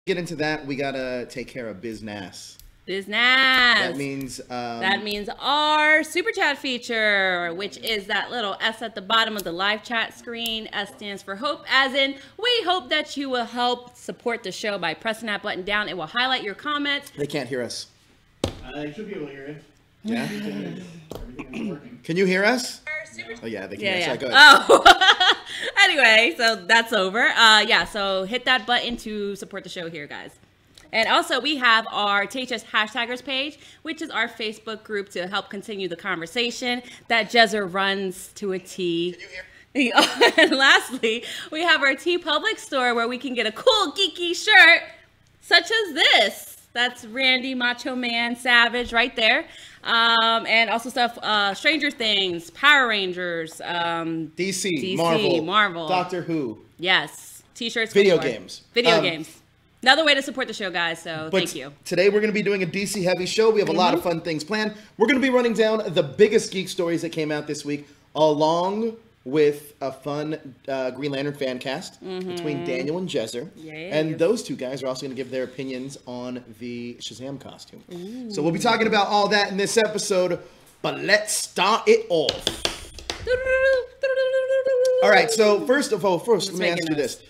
Get into that, we gotta take care of business. That means our super chat feature, which is that little S at the bottom of the live chat screen. S stands for hope, as in we hope that you will help support the show by pressing that button down. It will highlight your comments. They can't hear us. They should be able to hear it. Yeah. Everything is working. Can you hear us? Oh yeah, they can hear us. Yeah. Go ahead. Oh. Anyway, so that's over. Yeah, so hit that button to support the show here, guys. And also, we have our THS Hashtaggers page, which is our Facebook group to help continue the conversation that Jezzer runs to a T. And lastly, we have our T Public store where we can get a cool geeky shirt, such as this. That's Randy Macho Man Savage right there. And also stuff, Stranger Things, Power Rangers, DC, Marvel, Doctor Who. Yes. T-shirts. Video games. Video games. Another way to support the show, guys, so thank you. Today we're going to be doing a DC-heavy show. We have a lot of fun things planned. We're going to be running down the biggest geek stories that came out this week, along with a fun Green Lantern fan cast between Daniel and Jezzer. And those two guys are also going to give their opinions on the Shazam costume. So we'll be talking about all that in this episode, but let's start it off. All right, so first let me ask you this.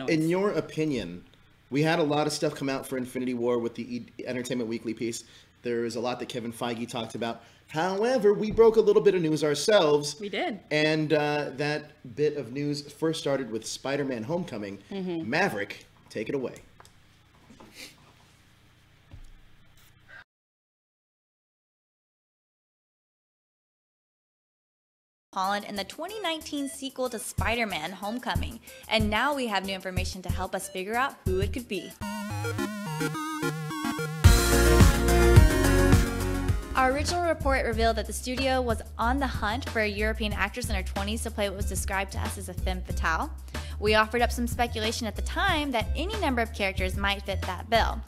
In your opinion, we had a lot of stuff come out for Infinity War with the Entertainment Weekly piece. There was a lot that Kevin Feige talked about. However, we broke a little bit of news ourselves. We did. And that bit of news first started with Spider-Man Homecoming. Maverick, take it away. Holland in the 2019 sequel to Spider-Man Homecoming. And now we have new information to help us figure out who it could be. Our original report revealed that the studio was on the hunt for a European actress in her 20s to play what was described to us as a femme fatale. We offered up some speculation at the time that any number of characters might fit that bill.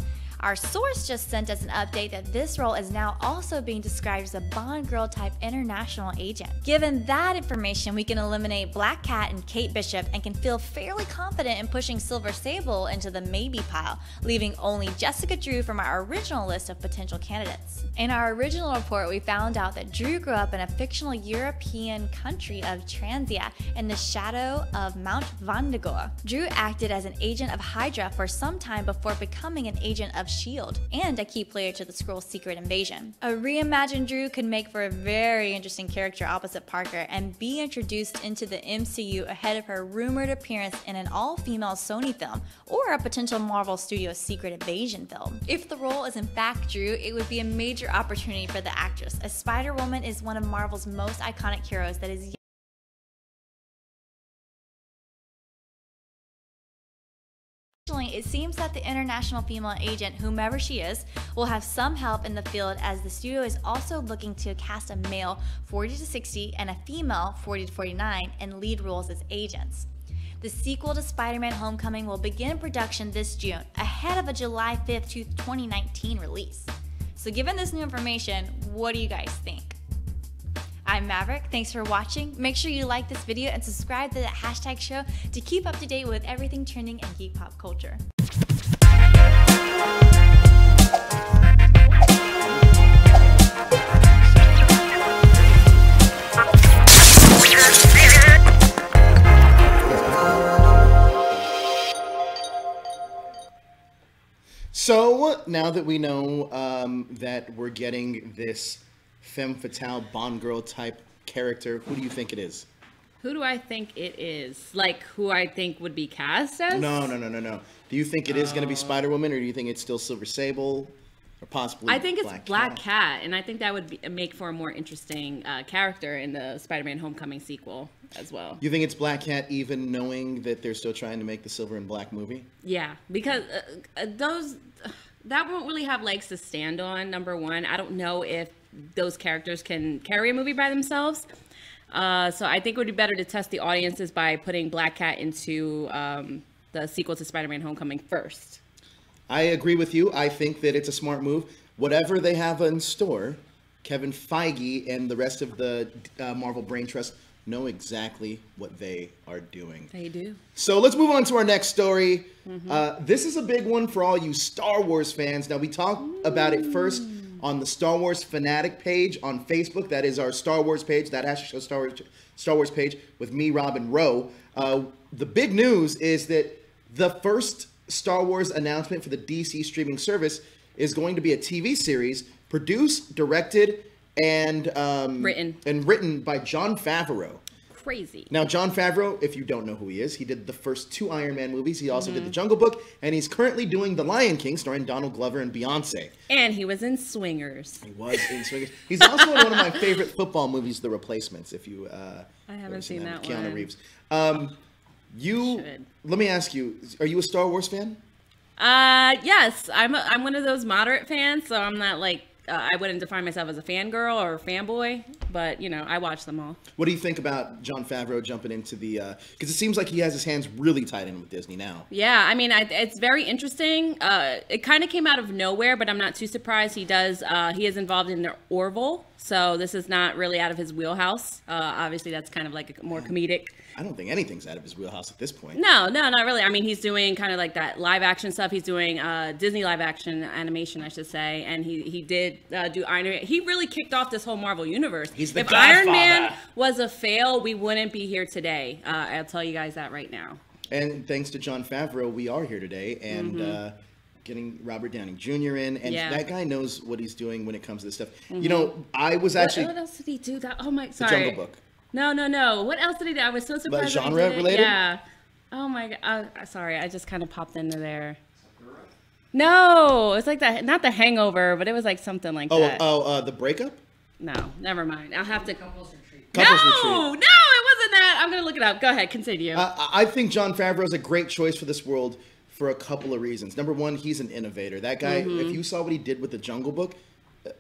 Our source just sent us an update that this role is now also being described as a Bond girl type international agent. Given that information, we can eliminate Black Cat and Kate Bishop and can feel fairly confident in pushing Silver Sable into the maybe pile, leaving only Jessica Drew from our original list of potential candidates. In our original report, we found out that Drew grew up in a fictional European country of Transia in the shadow of Mount Vandagor. Drew acted as an agent of Hydra for some time before becoming an agent of S.H.I.E.L.D. and a key player to the Skrull's secret invasion. A reimagined Drew could make for a very interesting character opposite Parker and be introduced into the MCU ahead of her rumored appearance in an all-female Sony film or a potential Marvel Studios secret invasion film. If the role is in fact Drew, it would be a major opportunity for the actress, as Spider-Woman is one of Marvel's most iconic heroes that is it seems that the international female agent, whomever she is, will have some help in the field, as the studio is also looking to cast a male 40 to 60 and a female 40 to 49 in lead roles as agents. The sequel to Spider-Man Homecoming will begin production this June, ahead of a July 5th, 2019 release. So given this new information, what do you guys think? I'm Maverick, thanks for watching. Make sure you like this video and subscribe to the hashtag show to keep up to date with everything trending in geek pop culture. So now that we know that we're getting this femme fatale Bond girl type character, who do you think it is? Who do I think it is? Like, who I think would be cast as? No. Do you think it is going to be Spider-Woman, or do you think it's still Silver Sable, or possibly I think it's Black Cat, and I think that would make for a more interesting character in the Spider-Man Homecoming sequel as well. You think it's Black Cat, even knowing that they're still trying to make the Silver and Black movie? Yeah, because that won't really have legs to stand on, number one. I don't know if those characters can carry a movie by themselves. So I think it would be better to test the audiences by putting Black Cat into the sequel to Spider-Man Homecoming first. I agree with you. I think that it's a smart move. Whatever they have in store, Kevin Feige and the rest of the Marvel Brain Trust know exactly what they are doing. They do. So let's move on to our next story. This is a big one for all you Star Wars fans. Now, we talked about it first on the Star Wars Fanatic page on Facebook. That is our Star Wars page, that hashtag Star Wars page with me, Rob, and Ro. The big news is that the first Star Wars announcement for the DC streaming service is going to be a TV series produced, directed, and written by Jon Favreau. Crazy. Now, Jon Favreau, if you don't know who he is, he did the first 2 Iron Man movies. He also did The Jungle Book, and he's currently doing The Lion King, starring Donald Glover and Beyonce. And he was in Swingers. He was in Swingers. He's also in one of my favorite football movies, The Replacements. If you, I haven't seen that Keanu one. Reeves. Let me ask you: are you a Star Wars fan? Yes, I'm one of those moderate fans, so I'm not like. I wouldn't define myself as a fangirl or a fanboy, but, I watch them all. What do you think about Jon Favreau jumping into the... because it seems like he has his hands really tied in with Disney now. Yeah, I mean, it's very interesting. It kind of came out of nowhere, but I'm not too surprised. He is involved in the Orville, so this is not really out of his wheelhouse. Obviously, that's kind of like a more comedic... I don't think anything's out of his wheelhouse at this point. No, not really. I mean, he's doing kind of like that live action stuff. He's doing Disney live action animation, I should say. And he did do Iron Man. He really kicked off this whole Marvel universe. He's the If Godfather. Iron Man was a fail, we wouldn't be here today. I'll tell you guys that right now. And thanks to Jon Favreau, we are here today. And getting Robert Downey Jr. in. And that guy knows what he's doing when it comes to this stuff. I was actually... What else did he do? Oh, my... Sorry. The Jungle Book. No. What else did he do? I was so surprised. Genre that he did it. related? Yeah. Oh my god. Sorry, I just kind of popped into there. No, it's like that. Not The Hangover, but it was like something like that. The Breakup? No, never mind. I'll have to. Couples Retreat. Couples No, Retreat. it wasn't that. I'm gonna look it up. Go ahead, continue. I think Jon Favreau is a great choice for this world for a couple of reasons. Number one, he's an innovator. That guy, if you saw what he did with The Jungle Book,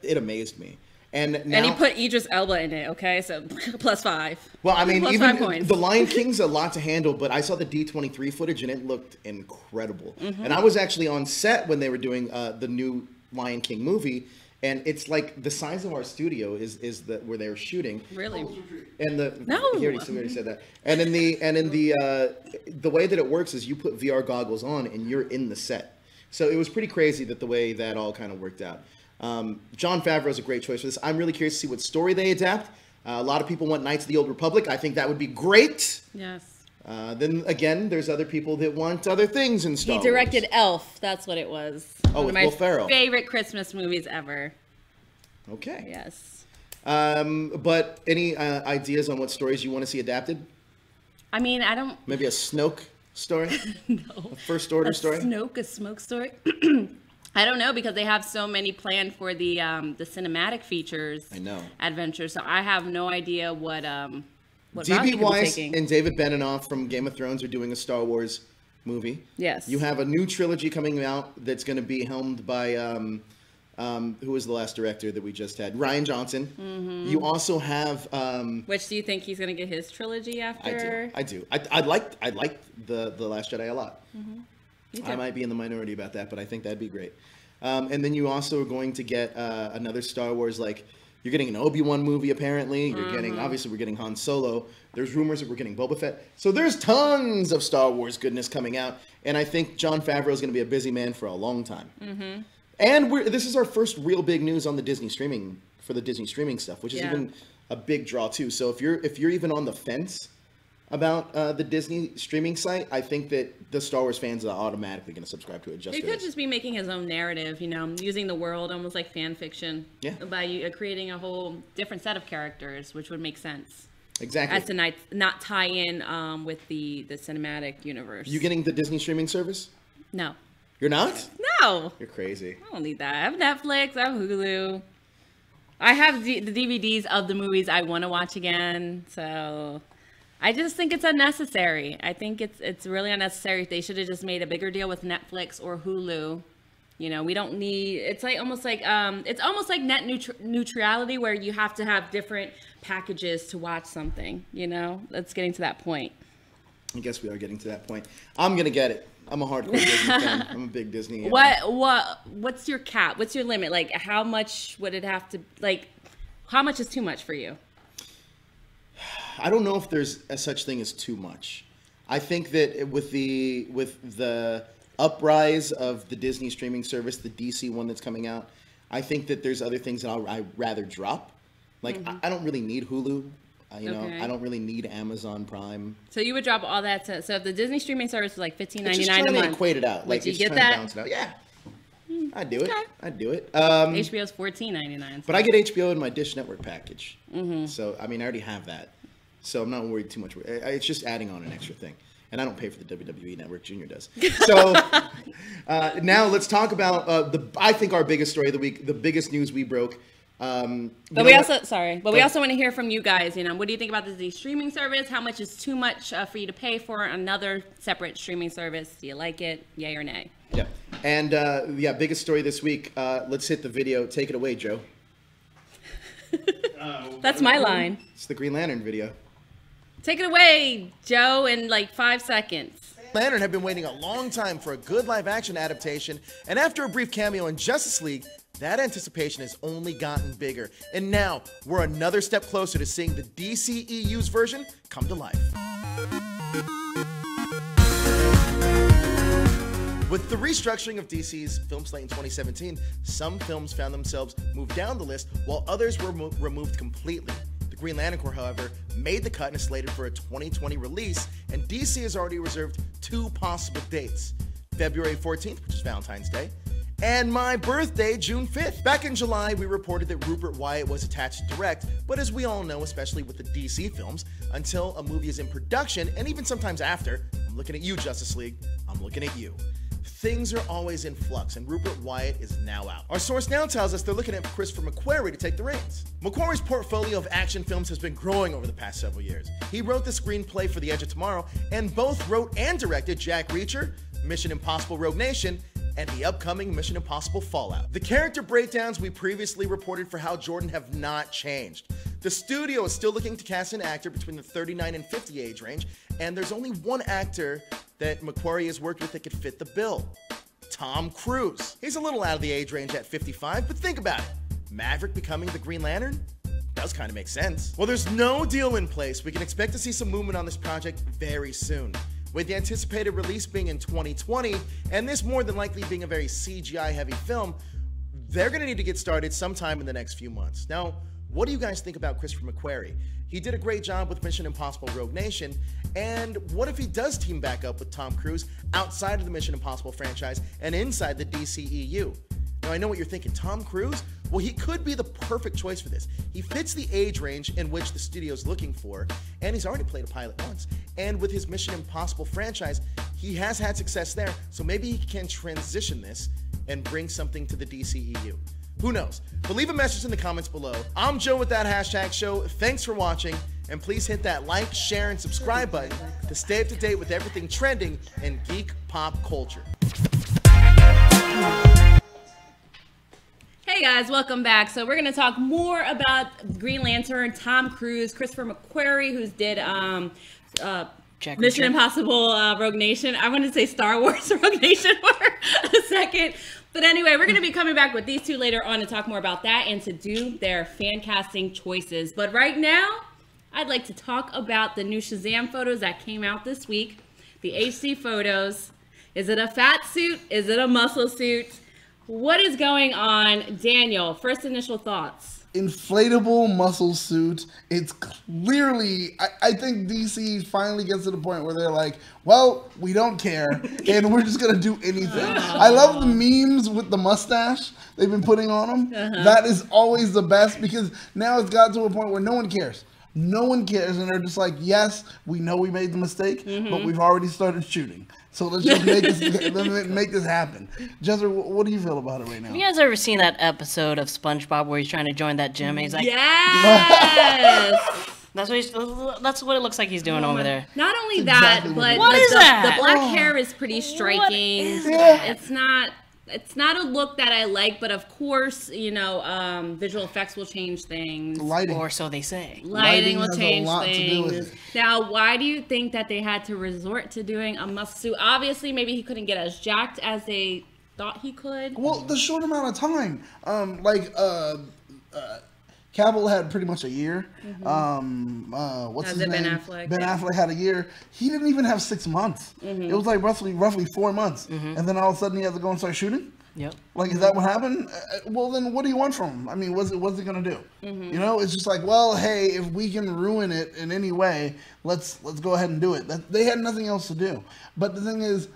it amazed me. And he put Idris Elba in it, okay? So +5. Well, I mean, Plus even 5 points. The Lion King's a lot to handle, but I saw the D23 footage and it looked incredible. And I was actually on set when they were doing the new Lion King movie, and it's like the size of our studio is where they were shooting. Really? And No. he already said that. And in the way that it works is you put VR goggles on and you're in the set. So it was pretty crazy that the way that all kind of worked out. Jon Favreau is a great choice for this. I'm really curious to see what story they adapt. A lot of people want Knights of the Old Republic. I think that would be great. Yes. Then again, there's other people that want other things in Star Wars. He directed Elf. That's what it was. Oh, One with of my Will Ferrell. favorite Christmas movies ever. Okay. Yes. But any ideas on what stories you want to see adapted? I mean, I don't. Maybe a Snoke story? No. A First Order story? A smoke story. I don't know, because they have so many planned for the cinematic features. I know. Adventures. So I have no idea what route he D.B. could be Weiss taking. and David Benioff from Game of Thrones are doing a Star Wars movie. Yes. You have a new trilogy coming out that's going to be helmed by who was the last director that we just had? Rian Johnson. You also have Which do you think he's going to get his trilogy after? I do. I like the Last Jedi a lot. Me too. I might be in the minority about that, but I think that'd be great. And then you also are going to get another Star Wars, like you're getting an Obi-Wan movie apparently. You're getting, obviously we're getting Han Solo. There's rumors that we're getting Boba Fett. So there's tons of Star Wars goodness coming out. And I think Jon Favreau is going to be a busy man for a long time. And this is our first real big news on the Disney streaming, for the Disney streaming stuff, which is even a big draw too. So if you're even on the fence about the Disney streaming site, I think that the Star Wars fans are automatically going to subscribe to it. He could just be making his own narrative, using the world almost like fan fiction. Yeah. By creating a whole different set of characters, which would make sense. Exactly. As to not tie in with the cinematic universe. You getting the Disney streaming service? No. You're not? No. You're crazy. I don't need that. I have Netflix. I have Hulu. I have the DVDs of the movies I want to watch again. So I just think it's unnecessary. I think it's really unnecessary. They should have just made a bigger deal with Netflix or Hulu. We don't need. It's almost like net neutrality, where you have to have different packages to watch something. That's getting to that point. I guess we are getting to that point. I'm gonna get it. I'm a hardcore Disney fan. I'm a big Disney. What's your cap? What's your limit? Like, how much would it have to? Like, how much is too much for you? I don't know if there's a such thing as too much. I think that with the uprise of the Disney streaming service, the DC one that's coming out, I think that there's other things that I'd rather drop. Like, I don't really need Hulu. You know, I don't really need Amazon Prime. So you would drop all that. So if the Disney streaming service is like $15.99 a month, just trying to equate it out. Like, you just get trying that? to balance it out. Yeah. I'd do it. Okay. I'd do it. HBO's $14.99. But I get HBO in my Dish Network package. So, I mean, I already have that. So I'm not worried too much. It's just adding on an extra thing. And I don't pay for the WWE Network. Junior does. So now let's talk about I think our biggest story of the week, the biggest news we broke. But we also want to hear from you guys. You know, what do you think about the streaming service? How much is too much for you to pay for another separate streaming service? Do you like it? Yay or nay? Yeah. And biggest story this week. Let's hit the video. Take it away, Joe. That's my line. It's the Green Lantern video. Take it away, Joe, in like 5 seconds. Lantern have been waiting a long time for a good live-action adaptation, and after a brief cameo in Justice League, that anticipation has only gotten bigger. And now, we're another step closer to seeing the DCEU's version come to life. With the restructuring of DC's film slate in 2017, some films found themselves moved down the list, while others were removed completely. The Green Lantern Corps, however, made the cut and is slated for a 2020 release, and DC has already reserved 2 possible dates. February 14th, which is Valentine's Day, and my birthday, June 5th. Back in July, we reported that Rupert Wyatt was attached to direct, but as we all know, especially with the DC films, until a movie is in production, and even sometimes after, I'm looking at you, Justice League, I'm looking at you. Things are always in flux, and Rupert Wyatt is now out. Our source now tells us they're looking at Christopher McQuarrie to take the reins. McQuarrie's portfolio of action films has been growing over the past several years. He wrote the screenplay for The Edge of Tomorrow, and both wrote and directed Jack Reacher, Mission Impossible Rogue Nation, and the upcoming Mission Impossible Fallout. The character breakdowns we previously reported for Hal Jordan have not changed. The studio is still looking to cast an actor between the 39 and 50 age range, and there's only one actor that McQuarrie has worked with that could fit the bill: Tom Cruise. He's a little out of the age range at 55, but think about it. Maverick becoming the Green Lantern? Does kind of make sense. Well, there's no deal in place. We can expect to see some movement on this project very soon. With the anticipated release being in 2020, and this more than likely being a very CGI-heavy film, they're going to need to get started sometime in the next few months. Now, what do you guys think about Christopher McQuarrie? He did a great job with Mission Impossible Rogue Nation, and what if he does team back up with Tom Cruise outside of the Mission Impossible franchise and inside the DCEU? Now, I know what you're thinking. Tom Cruise? Well, he could be the perfect choice for this. He fits the age range in which the studio's looking for, and he's already played a pilot once. And with his Mission Impossible franchise, he has had success there, so maybe he can transition this and bring something to the DCEU. Who knows? But leave a message in the comments below. I'm Joe with that hashtag show. Thanks for watching, and please hit that like, share, and subscribe button to stay up to date with everything trending in geek pop culture. Hey guys, welcome back. So we're gonna talk more about Green Lantern, Tom Cruise, Christopher McQuarrie, who's did Mission Impossible Rogue Nation. I wanted to say Star Wars Rogue Nation for a second. But anyway, we're gonna be coming back with these two later on to talk more about that and to do their fan casting choices. But right now, I'd like to talk about the new Shazam photos that came out this week. The HD photos. Is it a fat suit? Is it a muscle suit? What is going on? Daniel, first initial thoughts. Inflatable muscle suit. It's clearly, I think DC finally gets to the point where they're like, well, we don't care, and we're just going to do anything. I love the memes with the mustache they've been putting on them. That is always the best, because now it's got to a point where no one cares. No one cares, and they're just like, yes, we know we made the mistake, but we've already started shooting. So let's just make this happen. Jezra, what do you feel about it right now? Have you guys ever seen that episode of SpongeBob where he's trying to join that gym and he's like, yes! That's what it looks like he's doing over there. Not only that, but the black hair is pretty striking. It's not a look that I like, but of course, you know, visual effects will change things. Lighting. Or so they say. Lighting will change things. Now, why do you think that they had to resort to doing a muscle suit? Obviously, maybe he couldn't get as jacked as they thought he could. Well, the short amount of time. Cavill had pretty much a year. What's As his it Ben name? Affleck, Ben yeah. Affleck had a year. He didn't even have 6 months. It was like roughly 4 months, and then all of a sudden he had to go and start shooting. Yep. Like, is that what happened? Well, then what do you want from him? I mean, what's it gonna do? You know, it's just like, well, hey, if we can ruin it in any way, let's go ahead and do it. They had nothing else to do. But the thing is,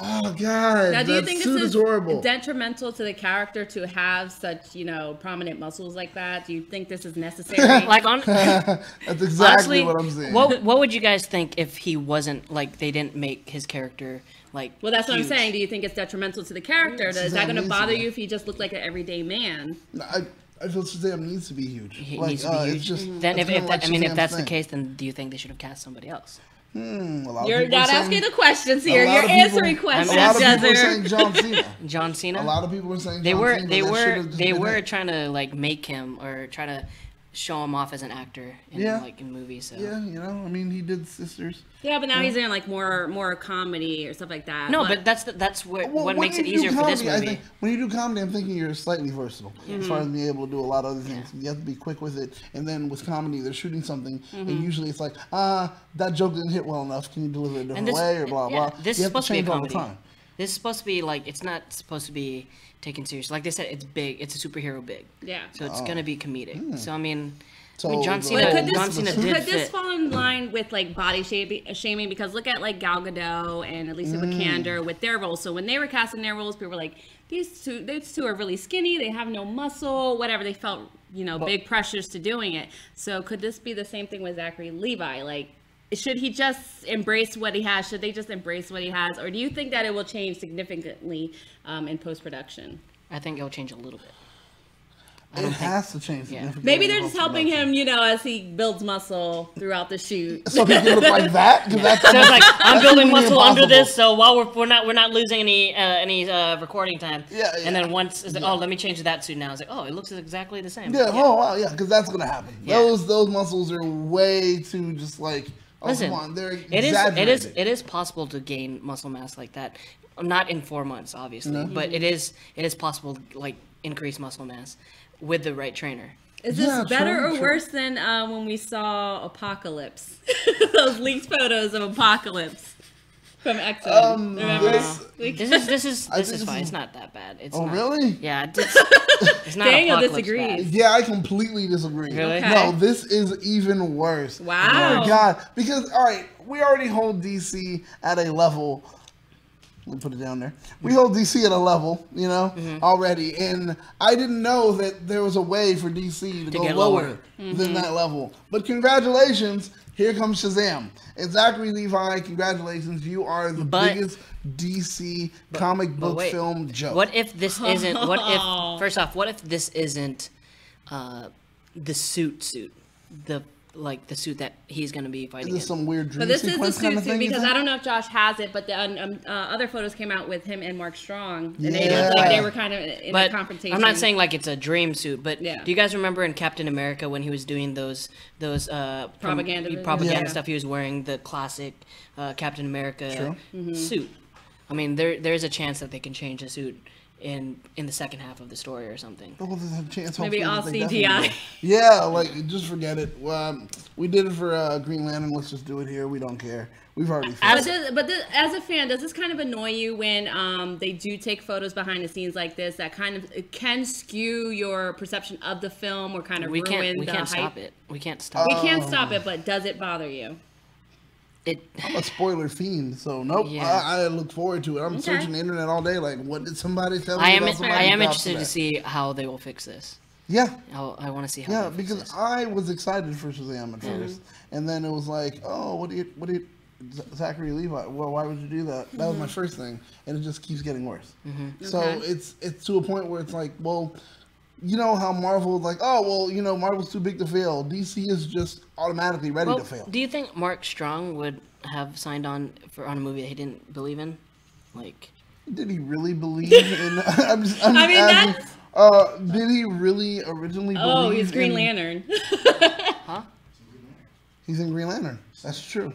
oh god, Now, do you that think suit this is is horrible. detrimental to the character to have such, prominent muscles like that? Do you think this is necessary? Like on That's exactly honestly, what I'm saying. what would you guys think if he wasn't like they didn't make his character like? Well, that's what I'm huge? saying. Do you think it's detrimental to the character? Is that going to Shazam bother needs to you be. if he just looked like an everyday man? I feel Shazam needs to be huge. He Like, needs to be it's huge. just- Then it's if kinda like if Shazam's that's the thing. case, then do you think they should have cast somebody else? A lot of You're people not are saying- asking the questions here. a lot You're of people- answering A questions, lot of people are Jezzer. saying John Cena. John Cena. A lot of people are saying They John were Cena. they That were should've just they been were it. trying to like make him or try to show him off as an actor in Yeah. like in movies. So. Yeah, you know, I mean, he did Sisters. Yeah, but now he's in like more comedy or stuff like that. No, but that's what Well, what when makes it you do easier for this comedy, I movie. think when you do comedy, I'm thinking you're slightly versatile as far as being able to do a lot of other things. You have to be quick with it, and then with comedy, they're shooting something, and usually it's like, that joke didn't hit well enough. Can you deliver it a different way, or blah blah. This You is have supposed to be a change all the comedy. time. This is supposed to be like it's not supposed to be taken seriously. Like they said, it's big. It's a superhero big. Yeah. So it's gonna be comedic. So I mean, So, John but Cena. could John this, Cena could did could this fit. fall in line with like body shaming? Because look at like Gal Gadot and Alicia Vikander with their roles. So when they were casting their roles, people were like, these two are really skinny. They have no muscle. Whatever. They felt big pressures to doing it. So could this be the same thing with Zachary Levi? Like, should he just embrace what he has? Should they just embrace what he has, or do you think that it will change significantly in post production? I think it'll change a little bit. It has to change. Yeah. significantly Maybe in they're just post-production. helping him, as he builds muscle throughout the shoot. So he can look like that? 'Cause that's So it's like I'm building really muscle under impossible. this, so while we're not losing any recording time. Yeah, And yeah. then once it's like, oh, let me change that suit now. It's like, oh, it looks exactly the same. Yeah, oh wow, yeah, because that's gonna happen. Yeah. Those muscles are way too just like, oh Listen, come on, they're it exaggerated. is possible to gain muscle mass like that. Not in 4 months, obviously, but it is possible to, like, increase muscle mass with the right trainer. Is this Yeah, better true, or true. worse than when we saw Apocalypse? Those leaked photos of Apocalypse from X-Men. Remember? This is I think this fine. is- It's not that bad. It's Oh not, really? Yeah, it's not. Daniel Apocalypse disagrees. bad. Yeah, I completely disagree. Really? Okay. No, this is even worse. Wow. Oh my god. Because all right, we already hold DC at a level. Let me put it down there. We hold DC at a level, already, and I didn't know that there was a way for DC to go get lower lower. than that level. But congratulations, here comes Shazam. And Zachary Levi, congratulations, you are the But- biggest DC comic book wait. film joke. What if this isn't? What if first off? What if this isn't the suit? The suit that he's gonna be Is fighting in? this some weird dream But this is the sequence kind suit of thing? you because think? I don't know if Josh has it, but the other photos came out with him and Mark Strong, and they Yeah. looked like they were kind of in But a confrontation. I'm not saying like it's a dream suit, but Yeah. do you guys remember in Captain America when he was doing those Propaganda videos? propaganda Yeah. stuff? He was wearing the classic Captain America True. Mm-hmm. suit. I mean, there's a chance that they can change the suit in the second half of the story or something. Oh, there's a chance. Maybe hopefully, all that they definitely CGI. will. Yeah, like just forget it. We did it for Green Lantern. Let's just do it here. We don't care. We've already. As- But as a fan, does this kind of annoy you when they do take photos behind the scenes like this that kind of it can skew your perception of the film or kind of We ruin can't the hype? stop it. We can't stop We it. can't stop it, but does it bother you? I'm a spoiler fiend, so nope. Yeah. I look forward to it. I'm searching the internet all day. Like, what did somebody tell me? I am about somebody I am who interested to dropped see how they will fix this. that? Yeah. I want to see how. Yeah, they'll fix because this. I was excited for Shazam at first, and then it was like, oh, what do you, Zachary Levi? Well, why would you do that? That was my first thing, and it just keeps getting worse. So Okay. it's to a point where it's like, well, you know how Marvel like, oh well, Marvel's too big to fail. DC is just automatically ready Well, to fail. do you think Mark Strong would have signed on a movie that he didn't believe in? Like, Did he really believe in? I'm just I mean, asking, did he really originally believe? Oh, he's Green in, Lantern. He's in Green Lantern. That's true.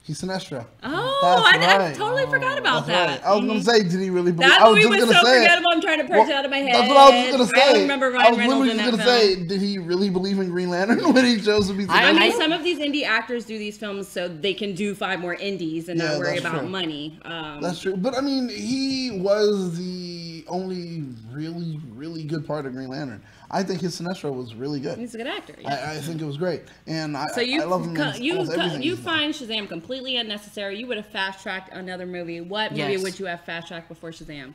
He's Sinestro. Oh, That's I right. totally forgot about That's that. right. I was going to say, did he really believe? That I was movie just was going to so say it. forgettable. I'm trying to purge it out of my head. That's what I was just going to say. I don't remember Ryan Reynolds literally in just that going to film. say, did he really believe in Green Lantern when he chose to be Sinestro? I mean, some of these indie actors do these films so they can do 5 more indies and not worry that's about true. money. That's true. But I mean, he was the only really, really good part of Green Lantern. I think his Sinestro was really good. He's a good actor. Yeah. I think it was great. And I love him in almost you everything he's done. find Shazam completely unnecessary. You would have fast-tracked another movie. What movie would you have fast-tracked before Shazam?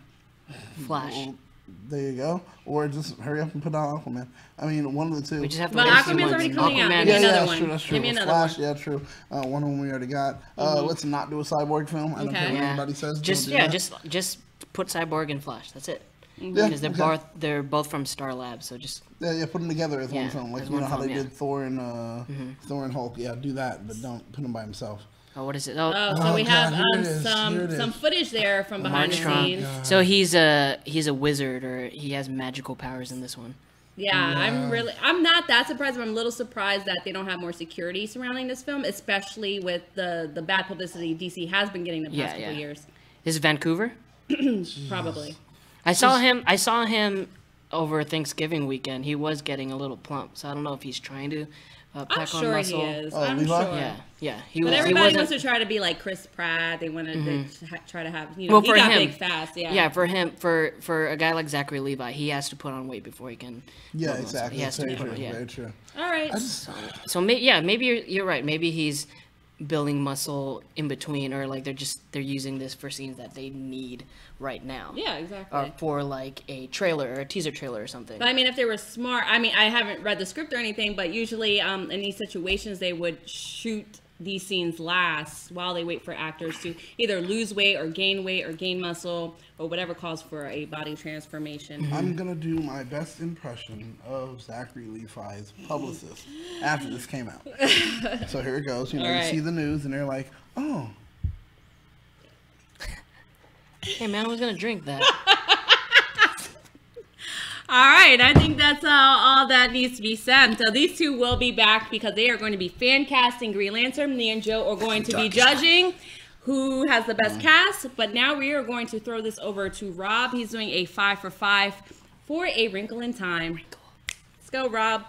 Flash. Well, there you go. Or just hurry up and put out Aquaman. I mean, one of the two. We just have to But wait a few Aquaman's already months. coming out. Aquaman- Give me another that's one. true. That's true. Give me another Flash, one. yeah, true. One of them we already got. Let's not do a Cyborg film. I don't care what Yeah. anybody says. Just Don't do that. just put Cyborg and Flash. That's it. Yeah, Because they're both from Star Labs, so just Yeah, put them together as one Yeah, film. Like as you know one how film, they yeah. did Thor and Hulk. Yeah, do that, but don't put him by himself. what is it? Oh, so we have God, here it is. Here it some is. footage there from behind the scenes. So he's a wizard, or he has magical powers in this one. Yeah, I'm not that surprised, but I'm a little surprised that they don't have more security surrounding this film, especially with the bad publicity DC has been getting the past couple years. This is Vancouver. Probably. I saw him over Thanksgiving weekend. He was getting a little plump, so I don't know if he's trying to I'm pack on sure muscle. he is. Oh, I'm Levi? sure. Yeah. But everybody wants to try to be like Chris Pratt. They want to try to have, he got big fast. Yeah, for him, for a guy like Zachary Levi, he has to put on weight before he can. Yeah, build muscle. exactly. He has to Very put true. on, yeah. Very true. All right. So maybe you're right. Maybe he's building muscle in between, or like they're using this for scenes that they need right now. Yeah, exactly. Or for like a trailer or a teaser trailer or something. But I mean, if they were smart, I mean, I haven't read the script or anything, but usually in these situations, they would shoot these scenes last while they wait for actors to either lose weight or gain muscle or whatever calls for a body transformation. I'm gonna do my best impression of Zachary Levi's publicist after this came out. So here it goes. You know, you see the news and they're like, "Oh, Hey man, I was gonna drink that. All right, I think that's all that needs to be said. So these two will be back because they are going to be fan casting Green Lantern. Me and Joe are going to be judging who has the best cast. But now we are going to throw this over to Rob. He's doing a 5 for 5 for A Wrinkle in Time. Let's go, Rob.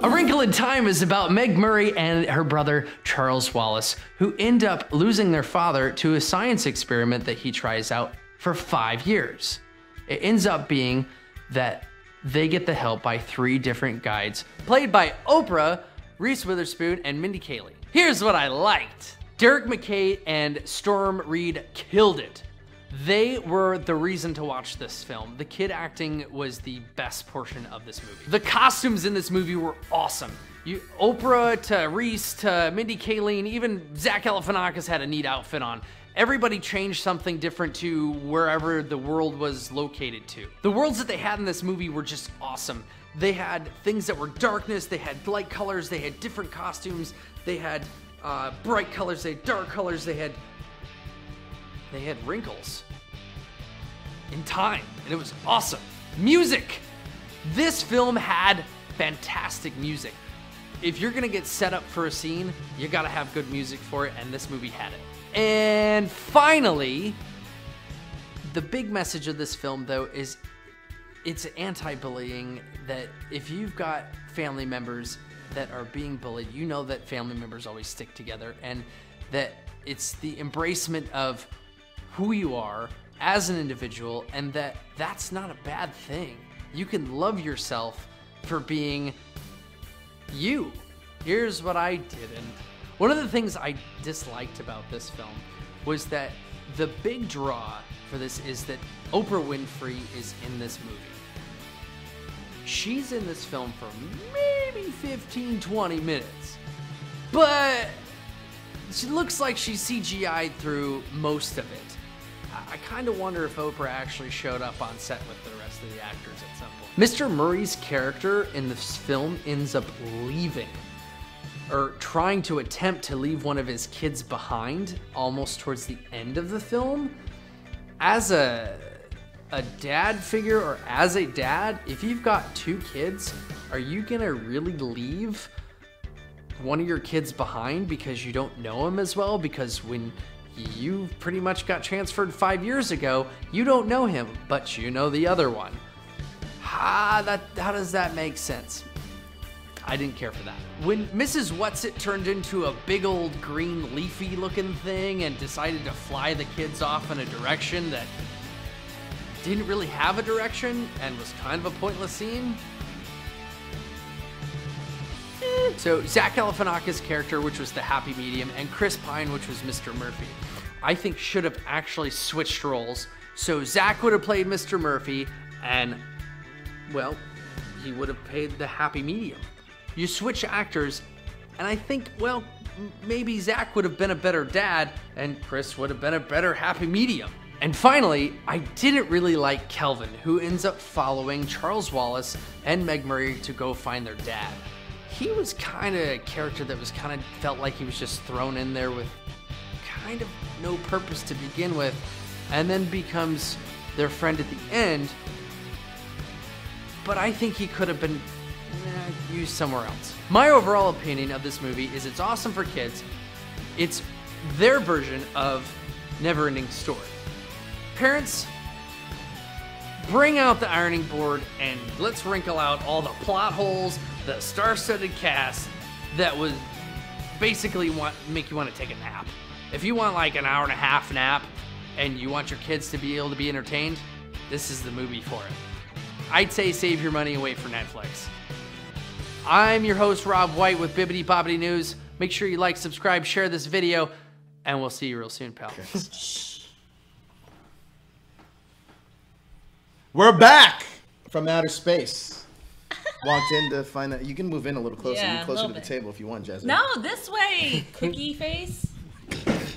A Wrinkle in Time is about Meg Murray and her brother Charles Wallace, who end up losing their father to a science experiment that he tries out for 5 years. It ends up being that they get the help by 3 different guides, played by Oprah, Reese Witherspoon, and Mindy Kaling. Here's what I liked. Derek McKay and Storm Reed killed it. They were the reason to watch this film. The kid acting was the best portion of this movie. The costumes in this movie were awesome. Oprah to Reese to Mindy Kaling, even Zach Galifianakis had a neat outfit on. Everybody changed something different to wherever the world was located to. The worlds that they had in this movie were just awesome. They had things that were darkness, they had light colors, they had different costumes, they had bright colors, they had dark colors, they had wrinkles in time, and it was awesome. Music! This film had fantastic music. If you're gonna get set up for a scene, you gotta have good music for it, and this movie had it. And finally, the big message of this film, though, is it's anti-bullying, that if you've got family members that are being bullied, you know that family members always stick together, and that it's the embracement of who you are as an individual, and that's not a bad thing. You can love yourself for being you. Here's what I didn't. One of the things I disliked about this film was that the big draw for this is that Oprah Winfrey is in this movie. She's in this film for maybe 15-20 minutes, but she looks like she's CGI'd through most of it. I kind of wonder if Oprah actually showed up on set with the rest of the actors at some point. Mr. Murray's character in this film ends up leaving, or trying to attempt to leave one of his kids behind almost towards the end of the film. As a dad figure, or as a dad, if you've got 2 kids, are you gonna really leave one of your kids behind because you don't know him as well? Because when you pretty much got transferred 5 years ago, you don't know him, but you know the other one. How does that make sense? I didn't care for that. When Mrs. Whatsit turned into a big old green leafy looking thing and decided to fly the kids off in a direction that didn't really have a direction and was kind of a pointless scene. So Zach Galifianakis' character, which was the happy medium, and Chris Pine, which was Mr. Murphy, I think should have actually switched roles. So Zach would have played Mr. Murphy, and, well, he would have played the happy medium. You switch actors, and I think, well, maybe Zach would have been a better dad, and Chris would have been a better happy medium. And finally, I didn't really like Kelvin, who ends up following Charles Wallace and Meg Murray to go find their dad. He was kind of a character that was kind of felt like he was just thrown in there with kind of no purpose to begin with, and then becomes their friend at the end. But I think he could have been used somewhere else. My overall opinion of this movie is it's awesome for kids. It's their version of Never-Ending Story. Parents, bring out the ironing board and let's wrinkle out all the plot holes, the star-studded cast that would basically make you want to take a nap. If you want like an hour and a half nap and you want your kids to be able to be entertained, this is the movie for it. I'd say save your money and wait for Netflix. I'm your host, Rob White, with Bibbidi Bobbidi News. Make sure you like, subscribe, share this video, and we'll see you real soon, pal. We're back from outer space. Walked in to find that. You can move in a little closer. Yeah, Move closer a to the little bit. table if you want, Jasmine. No, this way, cookie face.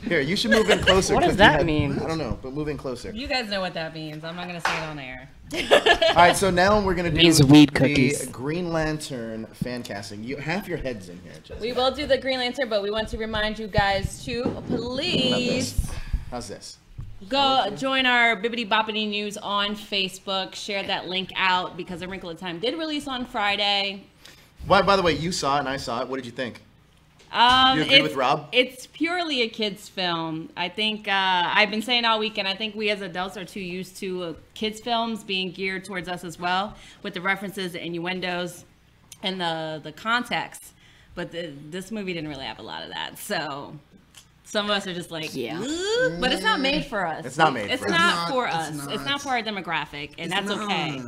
Here, you should move in closer. What does 'cause that mean? I don't know, but move in closer. You guys know what that means. I'm not gonna say it on air. All right, so now we're gonna do Means weed the cookies. Green Lantern fan casting. You half your heads in here, Jasmine. We will do the Green Lantern, but we want to remind you guys to please How's this? go join our Bibbidi Boppity News on Facebook. Share that link out because A Wrinkle in Time did release on Friday. Why? By the way, you saw it and I saw it. What did you think? You agree with Rob? It's purely a kid's film. I think I've been saying all weekend. I think we as adults are too used to kids' films being geared towards us as well, with the references, the innuendos, and the context. But this movie didn't really have a lot of that. So some of us are just like, Yeah. "Ooh," but it's not made for us. It's not made It's for us. not It's for not. us. It's It's not. not for our demographic, and that's okay.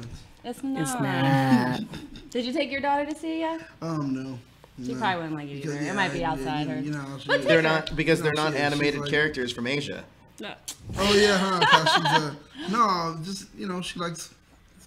It's not. It's not. Did you take your daughter to see it yet? No. She No. probably wouldn't like it either. Because, It might be outside her. You know, But They're not because No, they're not she's animated like- characters from Asia. No. Oh yeah, huh? 'Cause she's no, just she likes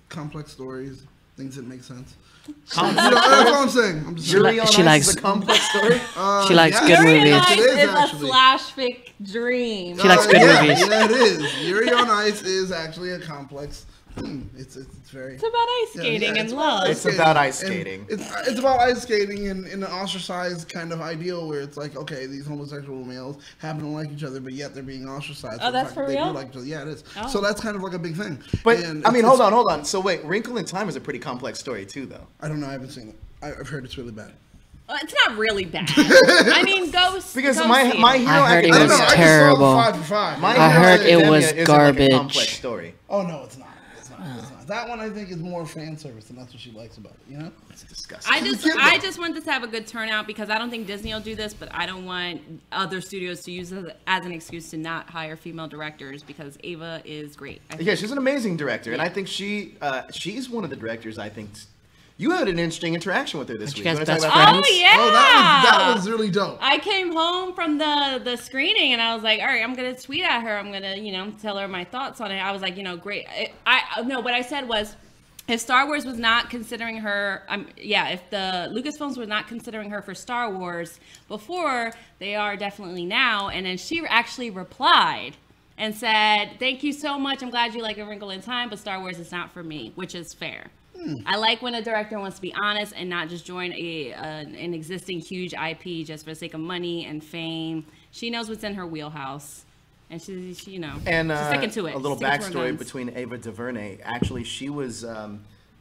complex stories, things that make sense. That's all I'm saying. I'm just Yuri on she Ice likes- is a complex story. She likes yeah. good Yuri on movies. Ice It is, is a actually. slash fic dream. She likes good yeah, movies. Yeah, it is. Yuri on Ice is actually a complex theme. It's very. It's about ice skating and it's about love. It's about ice And skating. It's about ice skating in an ostracized kind of ideal where it's like, okay, these homosexual males happen to like each other, but yet they're being ostracized. Oh, that's in fact, for they real? do like each other. Yeah, it is. Oh. So that's kind of like a big thing. But And I mean, it's- hold on. So wait, Wrinkle in Time is a pretty complex story too, though. I don't know. I haven't seen it. I've heard it's really bad. It's not really bad. I mean, Because go my see my it. Hero I heard it I don't Academia. know. was I just terrible. saw 5 for 5. My I Hero heard it Academia was isn't like a garbage. complex story. Oh no, it's not. It's not. It's not. That one I think is more fan service, and that's what she likes about it. You know. It's disgusting. I just want this to have a good turnout because I don't think Disney will do this, but I don't want other studios to use it as an excuse to not hire female directors because Ava is great. I think Yeah, she's an amazing director, and I think she's one of the directors. I think you had an interesting interaction with her this Aren't you week. guys wanna talk best about friends? Oh yeah. Oh, that was really dope. I came home from the screening and I was like, all right, I'm gonna tweet at her. I'm gonna tell her my thoughts on it. I was like, great. I no, what I said was, if Star Wars was not considering her, if the Lucasfilms were not considering her for Star Wars before, they are definitely now. And then she actually replied and said, "Thank you so much. I'm glad you like A Wrinkle in Time, but Star Wars is not for me," which is fair. I like when a director wants to be honest and not just join an existing huge IP just for the sake of money and fame. She knows what's in her wheelhouse, and she's sticking to it. A little Sticking to her backstory guns. between Ava DuVernay. Actually, she was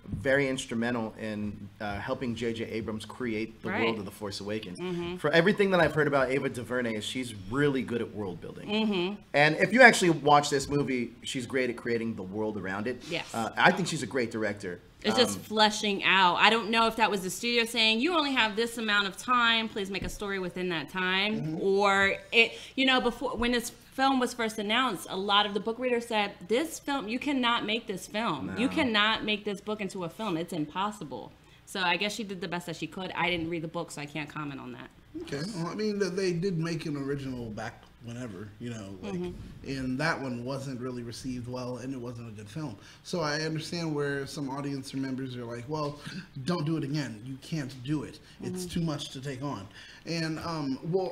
very instrumental in helping J.J. Abrams create the world of The Force Awakens. For everything that I've heard about Ava DuVernay, she's really good at world building. And if you actually watch this movie, she's great at creating the world around it. Yes. I think she's a great director. It's just fleshing out. I don't know if that was the studio saying, you only have this amount of time, please make a story within that time. Or it, before, when this film was first announced, a lot of the book readers said, this film, you cannot make this film. No. You cannot make this book into a film. It's impossible. So I guess she did the best that she could. I didn't read the book, so I can't comment on that. Okay. Well, I mean, they did make an original back whenever, and that one wasn't really received well, and it wasn't a good film. So I understand where some audience members are like, well, don't do it again. You can't do it. It's too much to take on. And,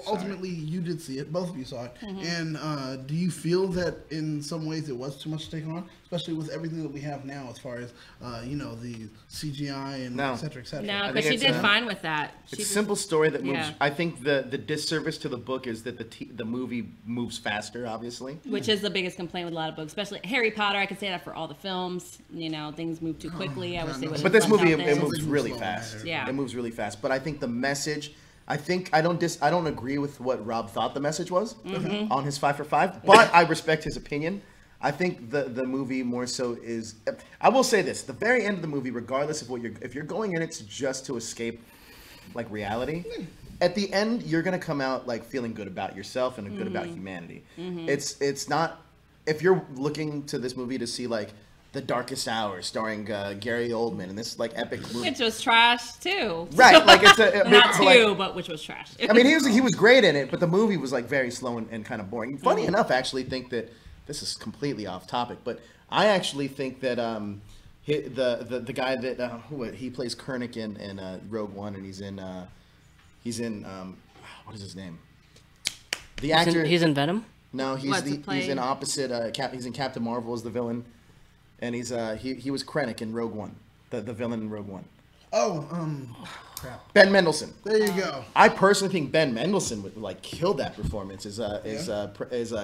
ultimately, you did see it. Both of you saw it. And do you feel that in some ways it was too much to take on, especially with everything that we have now as far as, the CGI and et cetera, et cetera? No, but she did fine with that. It's a simple story that moves. I think the disservice to the book is that the movie moves faster, obviously. Which is the biggest complaint with a lot of books, especially Harry Potter. I could say that for all the films. Things move too quickly. I would say. But this movie, it moves really fast. Yeah. It moves really fast. But I think the message. I don't agree with what Rob thought the message was on his 5 for 5, but I respect his opinion. I think the movie more so is. I will say this: the very end of the movie, regardless of if you're going in it just to escape, like reality, at the end you're gonna come out like feeling good about yourself and good about humanity. It's not if you're looking to this movie to see like The Darkest Hour, starring Gary Oldman, and this like epic movie, which was trash too. Right, like it's but which was trash. I mean, he was great in it, but the movie was like very slow and kind of boring. Funny enough, I actually think that this is completely off topic, but I actually think that the guy that he plays Krennic in Rogue One, and he's in what is his name? The actor. He's in Venom. No, he's in opposite. He's in Captain Marvel as the villain. And he was Krennic in Rogue One, the villain in Rogue One. Oh, crap. Ben Mendelsohn. There you go. I personally think Ben Mendelsohn would like kill that performance as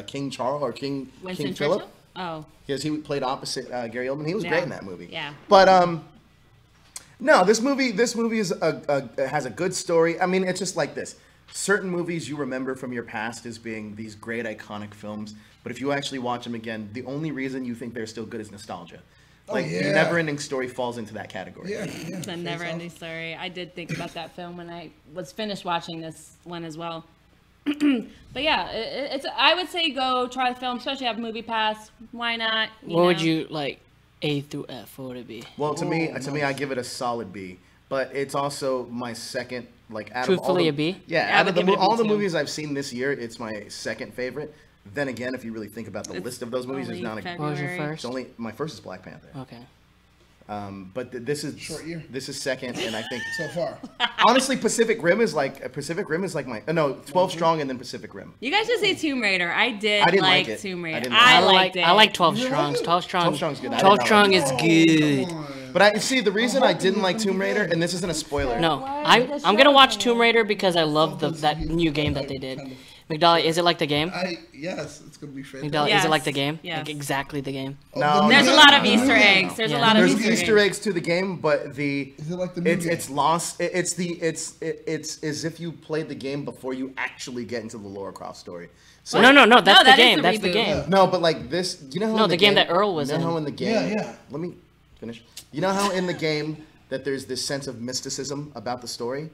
King Charles or King Winston Philip. Churchill? Oh, Because he played opposite Gary Oldman. He was great in that movie. Yeah. But no, this movie is has a good story. I mean, it's just like this. Certain movies you remember from your past as being these great iconic films, but if you actually watch them again, the only reason you think they're still good is nostalgia. Like the never-ending story falls into that category. It's a never-ending story. I did think about that film when I was finished watching this one as well. But yeah, it's. I would say go try the film, especially have Movie Pass. Why not? What would you like? A through F. What would it be? Well, to me, I give it a solid B. But it's also my second, like, out Truthfully, of all a B? Yeah, out of all the movies I've seen this year, it's my second favorite. Then again, if you really think about the list of those movies, it's not a. What was your first? It's only my first is Black Panther. Okay. But this is Short year. This is second, and I think So far. honestly, Pacific Rim is like my 12 Strong, and then Pacific Rim. You guys should say Tomb Raider. I didn't like it. Tomb I Raider. didn't like it. liked it. I like 12 Strongs. 12 Strong. 12 Strong's good. 12 Strong is good. But I see the reason I didn't like Tomb Raider, and this isn't a spoiler. No, I'm gonna watch Tomb Raider because I love that new game that they did. McDolly, is it like the game? Yes, it's gonna be fantastic. McDolly, is it like the game? Yes. Like exactly the game? No, There's a lot of Easter eggs. There's a lot of There's Easter eggs to the game, but Is it like the new game? it's lost. It's as if you played the game before you actually get into the Lara Croft story. So No, that's the that is game. the That's the reboot. game. no, but like this, you know how No, in the game that Earl was you know in. how in the game. Yeah. Let me finish. You know how in the game that there's this sense of mysticism about the story.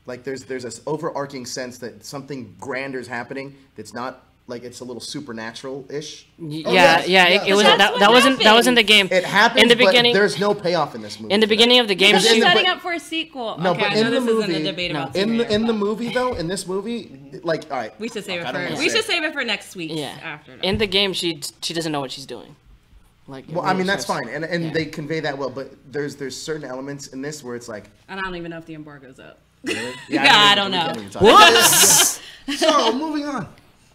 Like there's this overarching sense that something grander is happening. That's not like it's a little supernatural-ish. Yeah. It was that wasn't the game. It happens, in the beginning. but there's no payoff in this movie. In the beginning of the game, Because they're in the- setting but- up for a sequel. No, okay, but I know in the this movie, isn't a debate about in Tomb the Raider, in the but movie though, in this movie, like all right, we should save it I don't for. wanna We say should it. save it for next week. Yeah. After that. In the game, she doesn't know what she's doing. Like. Well, I mean that's fine, and Yeah. they convey that well. But there's certain elements in this where it's like, And I don't even know if the embargo's up. really? I don't know. What? So moving on.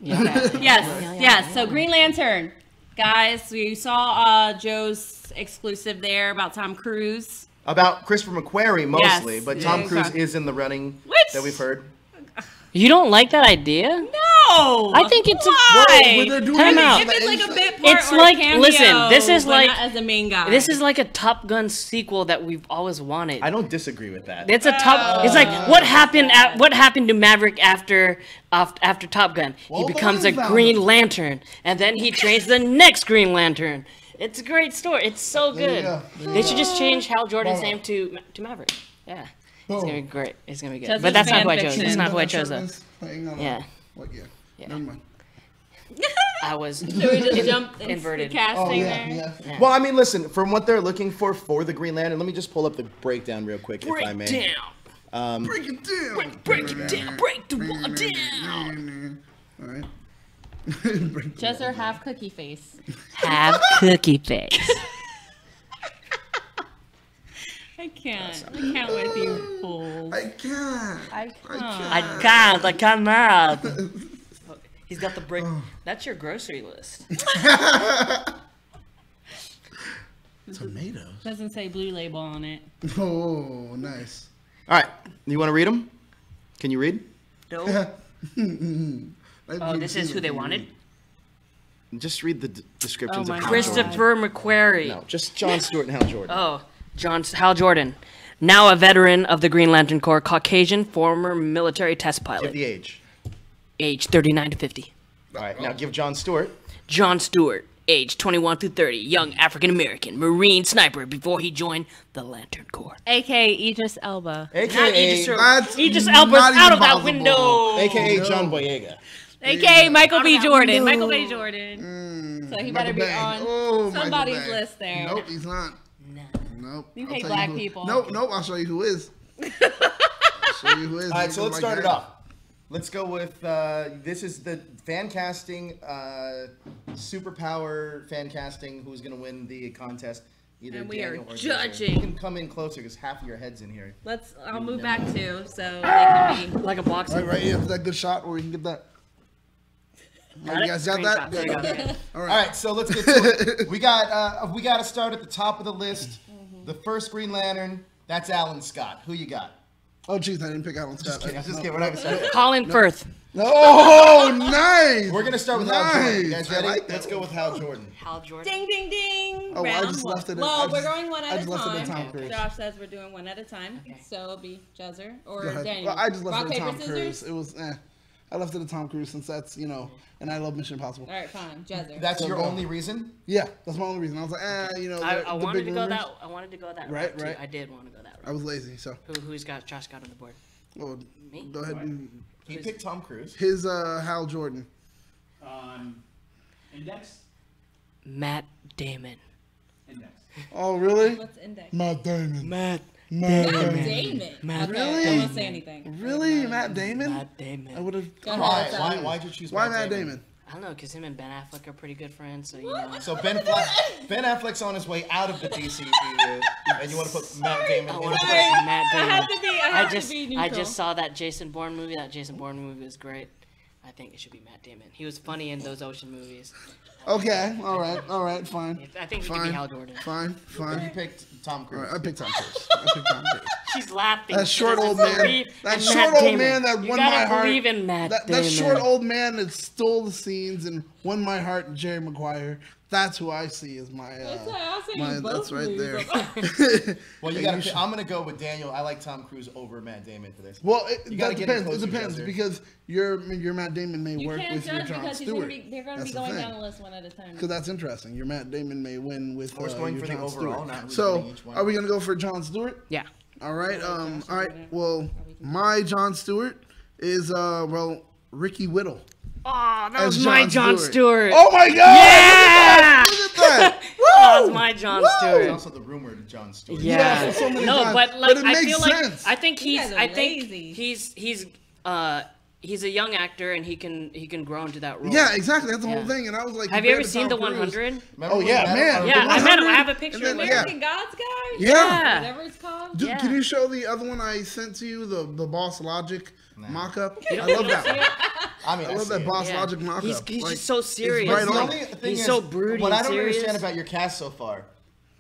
Yes. So Green Lantern, guys, we saw Joe's exclusive there about Tom Cruise. About Christopher McQuarrie mostly, Yes. but Tom Yeah. Cruise is in the running Which- that we've heard. You don't like that idea? No, I think it's why? When they're doing Time it, out. If it's like a bit part It's or like- a cameo, listen, this is but like- not as the main guy. This is like a Top Gun sequel that we've always wanted. I don't disagree with that. It's a top. It's like what happened to Maverick after Top Gun? Well, He the becomes a wings found Green him. Lantern, and then he trains the next Green Lantern. It's a great story. It's so There you good. go. There They you should go. just change Hal Jordan's Boom. name to Maverick. Yeah, it's gonna be great. It's gonna be good. Just But that's not who I fan chose. fiction. That's not who I chose though. Hang on. Yeah. What? Yeah. Yeah. Never mind. I was Should we just jump into inverted. the casting Oh yeah. there? Yeah. Well, I mean, listen, from what they're looking for the Green Lantern, let me just pull up the breakdown real quick, if I may. Break down. Break it down. Break it down. Break the wall down. All right. Break Just her half cookie face. Have cookie face. I can't with you fools. I can't. I can't. I cannot. He's got the break. That's your grocery list. Tomatoes. Doesn't say Blue Label on it. Oh, nice. All right, you want to read them? Can you read? No. Oh, this is who they wanted? Just read the descriptions Oh of my Hal Christopher McQuarrie. Jordan. No, just Jon Stewart and Hal Jordan. Oh, Hal Jordan. Now a veteran of the Green Lantern Corps, Caucasian, former military test Give pilot. the age. Age 39 to 50. All right, now give Jon Stewart. Jon Stewart. Age 21 to 30. Young African-American. Marine sniper before he joined the Lantern Corps. AKA Idris Elba. AKA, That's Idris not Elba's even out of that possible. window. AKA John Boyega. AKA Michael B. Jordan. window. Michael B. Jordan. So he better be on Michael somebody's Bay. list there. Nope, he's not. No. Nope. You I'll hate tell black who- people. Nope, I'll show you who is. I'll show you who is. All right, so Look let's like start it that. off. Let's go with this is the fan casting, superpower fan casting. Who's gonna win the contest? Either And we are Daniel or judging. You can come in closer because half of your head's in here. I'll move back too, so they can be. Like a box. Right here. Is that a good shot where we can get that? Got you it? guys got Screenshot. that? There you go. Good. All All right. right, so let's get to it. We got to start at the top of the list. The first Green Lantern. That's Alan Scott. Who you got? Oh, jeez, I didn't pick Alan Scott. Just kidding. We're not gonna start. Colin Firth. Oh, nice. We're gonna start with Hal Jordan. You Nice. guys I ready? like that Let's go one. with Hal Jordan. Hal Jordan. Ding, ding, ding. Oh, I Round just one. left it in- Well, I we're just- going one I at a just left it in time. Tom Cruise. Josh says we're doing one at a time. So it'll be Jezzer or Go ahead. Daniel. Well, I just left Rock, it to paper, Tom scissors? Cruise. It was, I left it to Tom Cruise since that's, and I love Mission Impossible. All right, fine. Jezzer. That's So your go. only reason? Yeah, that's my only reason. I was like, I the wanted big to go rumors. that. I wanted to go that Right, route too. right. I did want to go that I route. was lazy, so Who's got Josh got on the board? well, Me? go ahead and He picked Tom Cruise. his Hal Jordan. Index? Matt Damon. Index. Oh, really? What's index? Matt Damon. Matt. Matt Matt Damon. Damon. Matt Okay, Really? I won't say anything. Really, Matt Damon? Matt I Damon. would have. Go Why? ahead, Why? Sal. Why'd you choose Why Matt Damon? I don't know, because him and Ben Affleck are pretty good friends, so So Ben Affleck's on his way out of the DCEU, and you want to put Matt Damon I in want to the put Sorry. Matt I Damon. have to be. I have to be neutral. I just saw that Jason Bourne movie. That Jason Bourne movie was great. I think it should be Matt Damon. He was funny in those ocean movies. Okay, all right, fine. I think it could Fine. be Hal Jordan. Fine, You fine. picked Tom All Cruise. right, I picked Tom Cruise. I picked Tom Cruise. She's laughing. That short She old doesn't man. believe That in short Matt old Damon. man that You won gotta my heart. believe in Matt That Damon. short old man that stole the scenes and won my heart, Jerry Maguire. That's who I see as my. That's why I'll say you both That's right movies. there. Well, you Yeah, got you to. should- I'm gonna go with Daniel. I like Tom Cruise over Matt Damon for this. Well, You gotta that get in depends. It closer, depends Jezzer. because your Matt Damon may You work can't with your judge Jon because Stewart. they're going to That's be the going thing. down the list one at a time. Because that's interesting. Your Matt Damon may win with We're just going your for the Jon overall, Stewart. not who's So, winning each one. are we gonna go for Jon Stewart? Yeah. All right. Josh is All right. winner. Well, my Jon Stewart is Ricky Whittle. Oh, that as was my Jon Stewart. Oh my God! Yeah! Look at that! That was my Jon There's Stewart. also the rumored Jon Stewart. Yeah. so many No, times. but like it I makes feel sense. like I think You he's guys are I think lazy. he's a young actor and he can grow into that role. Yeah, exactly. That's the whole Yeah. thing. And I was like, Have you ever compared to seen Tom the Cruise- 100? Oh yeah, man. Yeah, The I met him. 100, I have a picture and of then- him. American Gods guy? Yeah. Whatever it's called. Dude, Yeah. can you show the other one I sent to you, the Boss Logic mock-up? I love that one. I mean, I love that Boss Yeah. Logic mock-up. He's Like, just so serious. right The on. only thing He's is, so broody what I and don't serious. understand about your cast so far,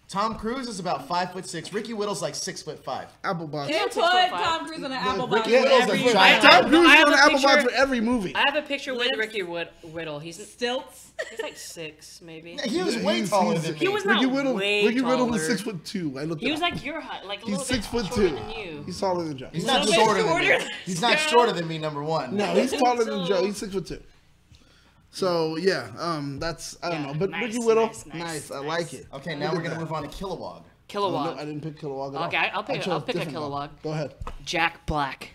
Tom Cruise is about 5'6". Ricky Whittle's like 6'5". Apple box. Can't put 6'5". Tom Cruise on an apple box. Ricky Whittle's a every- giant. Tom Cruise I is have on a Apple picture- box for every movie. I have a picture with Lips. Ricky Whittle. He's Stilts. like 6 maybe. He was He's- way he's- taller he's- than me. He was not Ricky Whittle. way Ricky Whittle was taller. 6'2". I looked. He it was up. like your height, like a He's little bit 6'2". shorter than you. He's taller than Joe. He's not Little bit shorter than shorter. me. He's not shorter than me, number one. No, he's taller than So- Joe. He's 6'2". So yeah, that's I don't Yeah, know, but nice, Ricky Whittle, nice, I like it. Okay, now we're gonna move on to Kilowog. Kilowog. No, I didn't pick Kilowog at all. Okay, I'll pick chose a different Kilowog. one. Go ahead. Jack Black.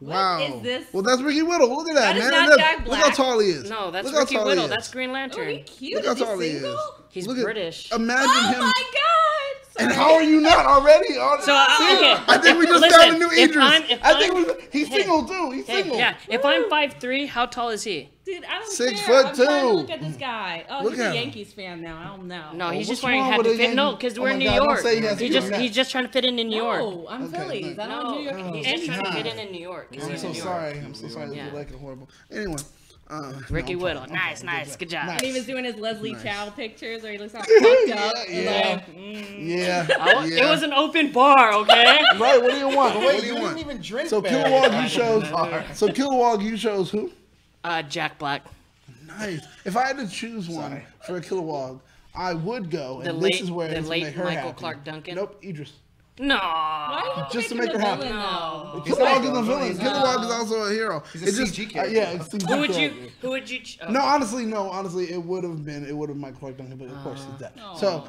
Wow. is this? Well, that's Ricky Whittle. Look at that, That is man. not Look, Jack look how Black. tall he is. No, that's Look how Ricky tall he Whittle. is. That's Green Oh, Lantern. he cute. Look how Is he tall he is. single? He's Look at- British. Imagine Oh him. my god! And Sorry. how are you not already? On So, okay. I think we just Listen, found a new if Idris. I'm- I think he's hey, single too. He's Hey, single. yeah, if I'm 5'3", how tall is he? Dude, I don't 6'2". care. I'm trying to look at this guy. Oh, Look he's at a him. Yankees fan now. I don't know. No, he's what's just wearing wrong hat with to a fit. No, Yankee? because Oh we're my in New God, don't York. say he has to He's do just that. he's just trying to fit in New York. No, I'm Okay, Phillies. no. I don't do New York. He's Yankees. just trying to not. fit in New York. He's I'm in so New York. sorry. I'm so sorry that Yeah. you like it horrible. Anyway. Ricky no, Whittle. I'm Nice, fine. nice. Good job. Nice. And he was doing his Leslie Nice. Chow pictures where he looks all fucked up. Yeah. And Oh, Yeah. It was an open bar, okay? Right, what do you want? Wait, What do you you didn't want? even drink. So Barry. Kilowog, you chose who? Jack Black. Nice. If I had to choose one for a Kilowog, I would go, and The this late- is where the it's late make her Michael happy. Clark Duncan? Nope, Idris. No. Why do you Just to make make him her a happy. villain, No. though? Kilowog is a villain. He's Kilowog is also a hero. He's a It's CG character. Yeah, it's CG Who would you? character. Who would you? No, honestly, it would have Michael Clark Duncan, but of course he's dead. So,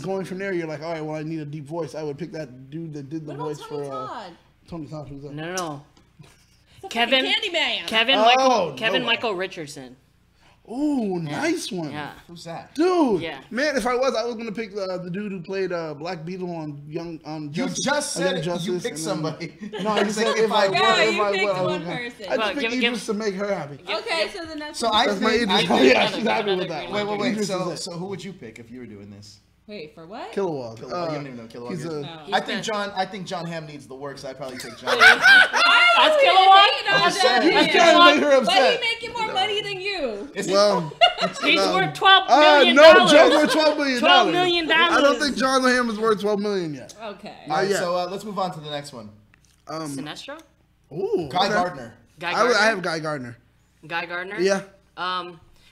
going from there, you're like, all right, well, I need a deep voice. I would pick that dude that did the What about voice Tony for Todd? Tony Todd. Who's that? No. It's a Kevin- fucking Candyman. Kevin no Michael Richardson. Ooh, nice one. Yeah. Who's that? Dude, Yeah. man, if I was gonna pick the dude who played Black Beetle on You Justice. just on Young said Justice, you and picked then- somebody. No, I just said if I would. Yeah, if you I picked would, I one would. person. I just Well, picked give- Idris to make her happy. Okay, so then that's So I That's my think. Idris. I Oh, think yeah, she's happy another with that. Green wait. Idris is So, it. so who would you pick if you were doing this? Wait, for what? Kilowog. You don't even know who Kilowog he's is. a. No. I think John Hamm needs the work, so I'd probably take John. That's Kilowog. saying. He's trying to make her But upset. he making more money than you. Well, He's no. worth $12 million. No, Joe's worth $12 million. $12 million. I don't think John Hamm is worth $12 million yet. Okay. All right, yeah. so let's move on to the next one. Sinestro. Ooh, Guy okay. Gardner. Guy I Gardner. have Guy Gardner. Guy Gardner. Yeah.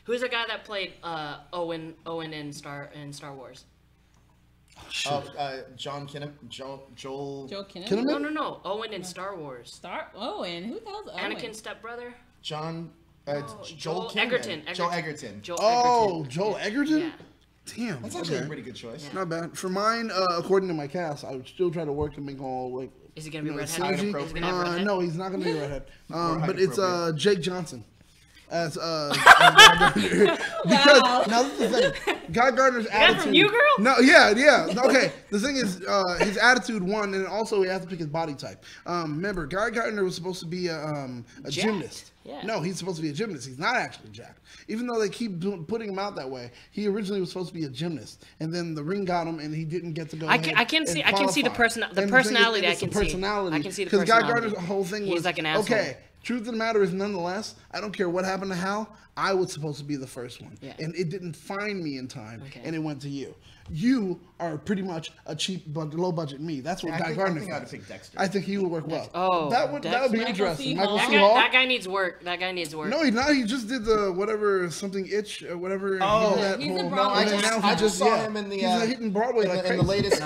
Who's the guy that played Owen in Star Wars? John Kinnem. Joel. Joe Kinnaman? Kinnaman? No. Owen in Star Wars. Owen. Who the hell's Owen? Anakin's stepbrother. John. Joel Joel Kinnaman. Egerton. Joel Egerton. Joel Oh, Egerton. Joel Egerton? Yeah. Damn. That's actually okay. a pretty good choice. Not bad. For mine, according to my cast, I would still try to work to make all like. Is he gonna be redhead? synergy. Is he gonna have redhead? No, he's not gonna be redhead. Or But it's height Jake Johnson. As because now this is the thing. Guy Gardner's guy attitude. from New Girl? No, yeah. Okay. The thing is, his attitude one, and also he has to pick his body type. Remember, Guy Gardner was supposed to be a gymnast. Yeah. No, he's supposed to be a gymnast. He's not actually jacked. Even though they keep putting him out that way, he originally was supposed to be a gymnast, and then the ring got him, and he didn't get to go. I can see the personality. I can see. personality. I can see the Because Guy personality. Gardner's whole thing was He's like an asshole. okay. Truth of the matter is, nonetheless, I don't care what happened to Hal. I was supposed to be the first one, Yeah. and it didn't find me in time, Okay. and it went to you. You are pretty much a cheap, low budget me. That's what I Guy think Gardner. I'd thinks. pick Dexter. I think he would work well. Oh, that would be Dexter. Michael interesting. C. Michael Hall. C. Hall. That guy needs work. That guy needs work. No, he's not. He just did the whatever something itch or whatever. Oh. he did that He's a whole, Broadway and then actor. now he I just saw yeah, him in the he's hitting Broadway like in the crazy. latest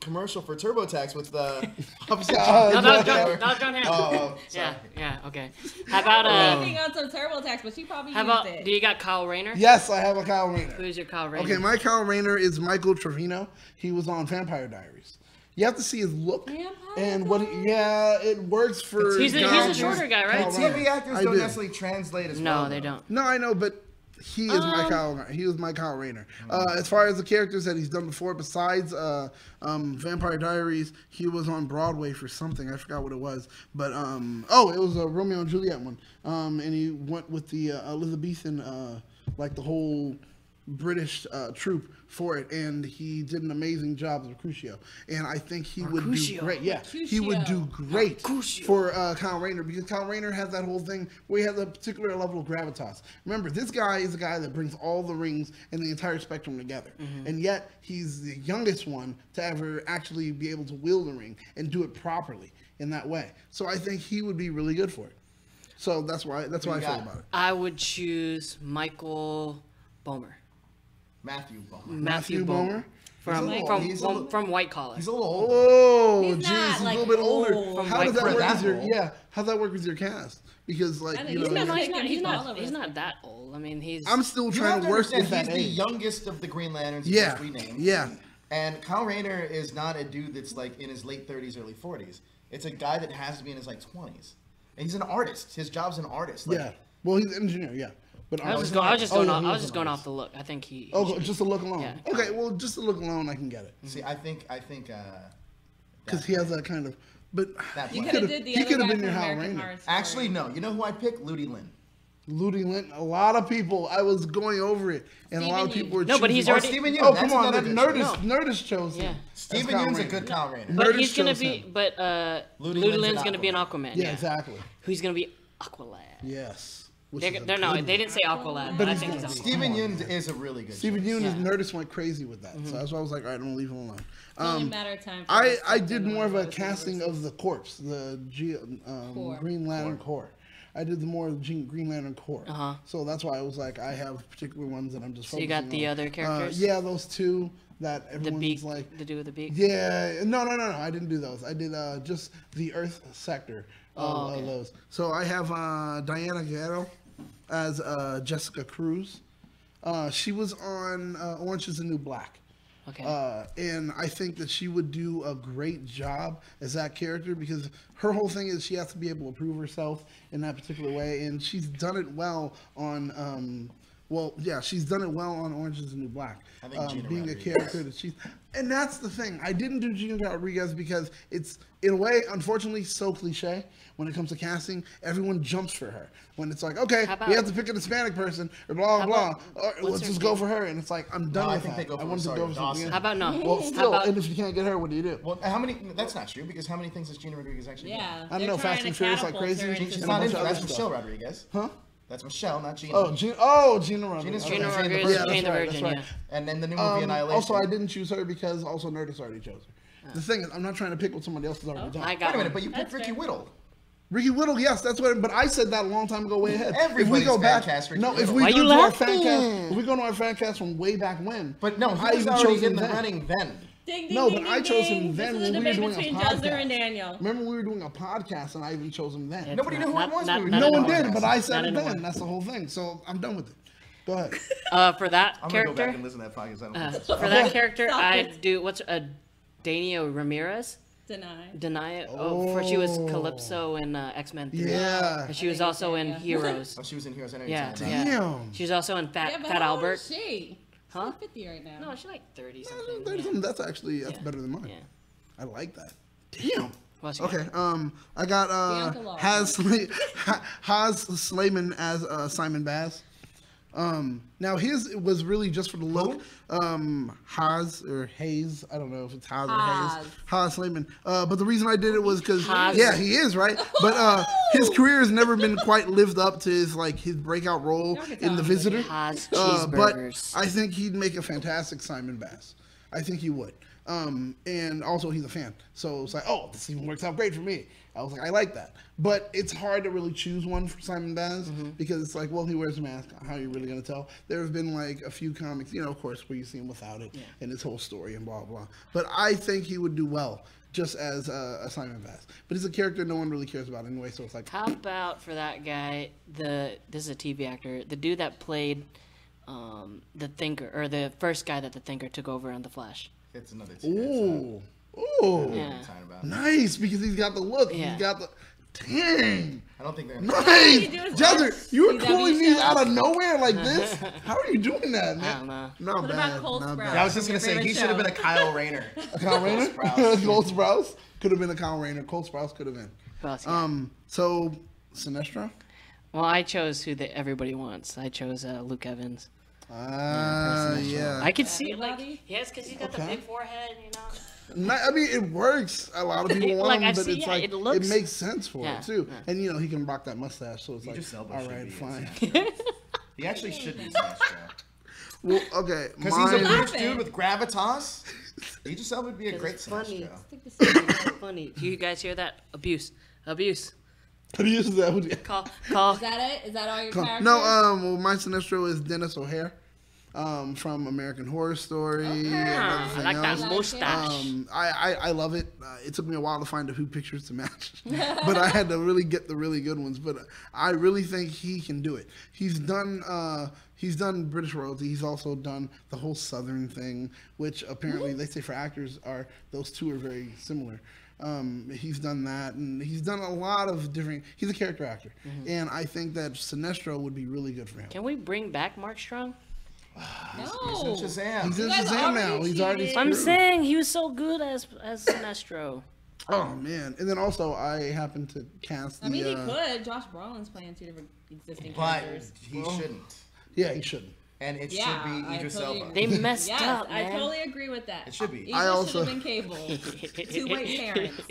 commercial for TurboTax with the opposite. No, that was John- John Hamm. Oh, sorry. Yeah. Okay. How about Working on some TurboTax, but she probably How used about? it. Do you got Kyle Rayner? Yes, I have a Kyle Rayner. Who's your Kyle Rayner? Okay, my Kyle Rayner is Michael Trevino. He was on Vampire Diaries. You have to see his look Vampire and what. Yeah, it works for. He's a guys. shorter guy, right? Kyle TV Rayner. actors I don't do. necessarily translate as No, well. they though. don't. No, I know, but He is my Kyle Rayner. As far as the characters that he's done before, besides Vampire Diaries, he was on Broadway for something. I forgot what it was, but it was a Romeo and Juliet one. And he went with the Elizabethan, like the whole British troupe for it, and he did an amazing job as Mercutio. And I think he would do great. Yeah, he would do great for Kyle Rayner, because Kyle Rayner has that whole thing where he has a particular level of gravitas. Remember, this guy is a guy that brings all the rings and the entire spectrum together, and yet he's the youngest one to ever actually be able to wield a ring and do it properly in that way. So I think he would be really good for it. So that's why I feel about it. I would choose Michael Bomer. Matthew Bomer. From White Collar. He's a little old. Oh, He's jeez, not, he's like, a little bit older. old. How does that For work that with your role. How's that work with your cast? Because like think you he's know, not He's not that old. I mean, he's. I'm still You trying have to to work understand, with that he's the age. youngest of the Green Lanterns Yeah, we named. yeah. And Kyle Rayner is not a dude that's like in his late 30s, early 40s. It's a guy that has to be in his like 20s. And he's an artist. His job's an artist. Like, Yeah. Well, he's an engineer. Yeah. But I was just going off the look. I think he. Oh, just a look alone. Yeah. Okay. Well, just a look alone, I can get it See, I think. because he has that kind of. But That he one. could have. did the He other could have guy been your from Hal American Rayner. Horror Story. Actually, no. You know who I picked? Ludi Lin. Ludi Lin. A lot of people. I was going over it, and a lot of Stephen people were. No, but he's choosing- already- Stephen Yeun. Oh, That's come on! another That good show. Nerdist chose him. Yeah. as Stephen Kyle Yeun's a Rayner. good Kyle Rayner. But Nerdist he's gonna chose be. him. But Ludi Ludi Lin's Lin's an gonna be an Aquaman. Aquaman. Yeah, exactly. Who's gonna be Aqualad? Yes. Which They is a good one. didn't say Aqualad, But but I he's think gonna he's be. Aqualad. Stephen Yeun is a really good Stephen choice. Yeun, Yeah. his Nerdist went crazy with that, so that's why I was like, all right, don't leave him alone. It's only a matter of time. For I us to did do more of one a those casting universes. of the corpse, the Core. Green Lantern Corps. I did the more of the Green Lantern Corps. Uh-huh. So that's why I was like, I have particular ones that I'm just So you focusing got the on. other characters? Yeah, those two that The everyone's beak. like. The dude with the beak. Yeah, no, I didn't do those. I did just the Earth sector of okay. those. So I have Diana Guerrero as Jessica Cruz. She was on Orange is the New Black. Okay. And I think that she would do a great job as that character, because her whole thing is she has to be able to prove herself in that particular way, and she's done it well on. She's done it well on Orange is the New Black. I think Gina being Rodriguez. a character that she's, and that's the thing. I didn't do Gina Rodriguez because it's, in a way, unfortunately, so cliche when it comes to casting. Everyone jumps for her when it's like, okay, How about- we have to pick a Hispanic person or blah blah about- blah. Or, what's let's her just go name? for her, and it's like I'm done No, I with think that. they go for wanted to Rosario go for Dawson. something else. How about no? Well, How still, about and if you can't get her, what do you do? Well, how many? That's not true, because how many things has Gina Rodriguez actually done? Yeah. I don't they're know, trying Fast and to Furious like catapult crazy. her into She's She's And a not bunch in of That's other Michelle stuff. Rodriguez. Huh? That's Michelle, not Gina. Gina Rodriguez. Gina's Okay. Gina Jane the Rodriguez, Virgin. Jane the that's right, Virgin, that's yeah. right. And then the new movie Annihilation. Also, I didn't choose her because also Nerdist already chose her. The thing is, I'm not trying to pick what somebody else has already done. I Wait got a minute, one. but you picked That's Ricky fair. Whittle. Ricky Whittle, yes, that's what. But I said that a long time ago, way ahead. Everybody's if we go back, Fancast Ricky no, if Whittle. we Why go you to our laughing? Fancast, if we go to our Fancast from way back when. But no, I he was even chose already him in the then. running then. Ding, ding, No, ding, but I ding, chose ding. him then This when is a we were debate doing a between podcast. Jezzer and Daniel. Remember we were doing a podcast and I even chose him then. Nobody knew who it was when we were No doing one the did, podcast. but I said Not it anymore. then. That's the whole thing. So I'm done with it. Go ahead. For that I'm gonna go back character, and listen to that podcast. I don't think for that character, Stop I'd it. do what's Daniel Ramirez. Deny. For she was Calypso in X-Men 3. Yeah. And she was also in yeah. Heroes. Oh, she was in Heroes. I know Yeah, you're talking about. yeah. Damn. She was also in Fat, Yeah, but Fat how old Albert. is she? Huh? She's 50 right now. No, she's like 30 There's something. some- That's actually Yeah. better than mine. Yeah. I like that. Damn. What else you got? Okay. I got Bianca Law. Haz Slayman as Simon Baz. Now his was really just for the look. Haz or Hayes, I don't know if it's Haz or Haz. Hayes. Haz Slayman. But the reason I did it was because Haz. yeah, he is right. But his career has never been quite lived up to his breakout role Don't get in The down. Visitor. Haz But cheeseburgers. I think he'd make a fantastic Simon Bass. I think he would. And also he's a fan. So it's like, oh, this even works out great for me. I was like, I like that. But it's hard to really choose one for Simon Baz because it's like, well, he wears a mask. How are you really going to tell? There have been like a few comics, of course, where you see him without it and his whole story and blah, blah. But I think he would do well just as a Simon Baz. But he's a character no one really cares about anyway. So it's like, How about for that guy, this is a TV actor, the dude that played the Thinker, or the first guy that the Thinker took over on The Flash. It's another. ooh, ooh. Yeah. Talking about. Nice, because he's got the look. Yeah. He's got the. Dang. I don't think they're. Nice. Jazzer, you were CW pulling these shows. out of nowhere like this? How are you doing that, I man? don't know. Not What bad. about Cole not Sprouse? bad. I was just gonna say he Favorite should have show. been a Kyle Rayner. A Kyle Rayner? Sprouse. Cole Sprouse? Could have been a Kyle Rayner. Cole Sprouse could have been. Who else you got? So, Sinestro? Well, I chose who everybody wants. I chose Luke Evans. Yeah. I could see it. Everybody? Yes, because he's got the Okay. big forehead, you know. I mean, it works. A lot of people want Like, him, I've but seen- it's yeah, like it looks- it makes sense for Yeah, it too. yeah. And you know, he can rock that mustache, so it's like, Idris Elba all should right, be fine. He actually should be Sinestro. Well, okay, Because he's a mine. rich dude with gravitas. Idris Elba would be a great It's funny. Sinestro. It's funny. Do you guys hear that? Abuse. How do you use that? Call. Is that it? Is that all your characters? No, well, my Sinestro is Dennis O'Hare, from American Horror Story. And I everything like that else. mustache. I love it. It took me a while to find a few pictures to match, but I had to really get the really good ones. But I really think he can do it. He's done British royalty. He's also done the whole Southern thing, which apparently they say for actors those two are very similar. He's done that, and he's done a lot of different. He's a character actor, and I think that Sinestro would be really good for him. Can we bring back Mark Strong? He's No. in Shazam. He's in guys Shazam now. already He's already. cheated. I'm screwed. saying he was so good as Sinestro. Oh man! And then also I happened to cast the. I mean, he could. Josh Brolin's playing two different existing But characters. he shouldn't. Yeah, he shouldn't. And it Yeah, should be I Idris totally Elba. They messed Yes, up, I man. totally agree with that. It should be. Idris I also- should have been Cable. Two white parents.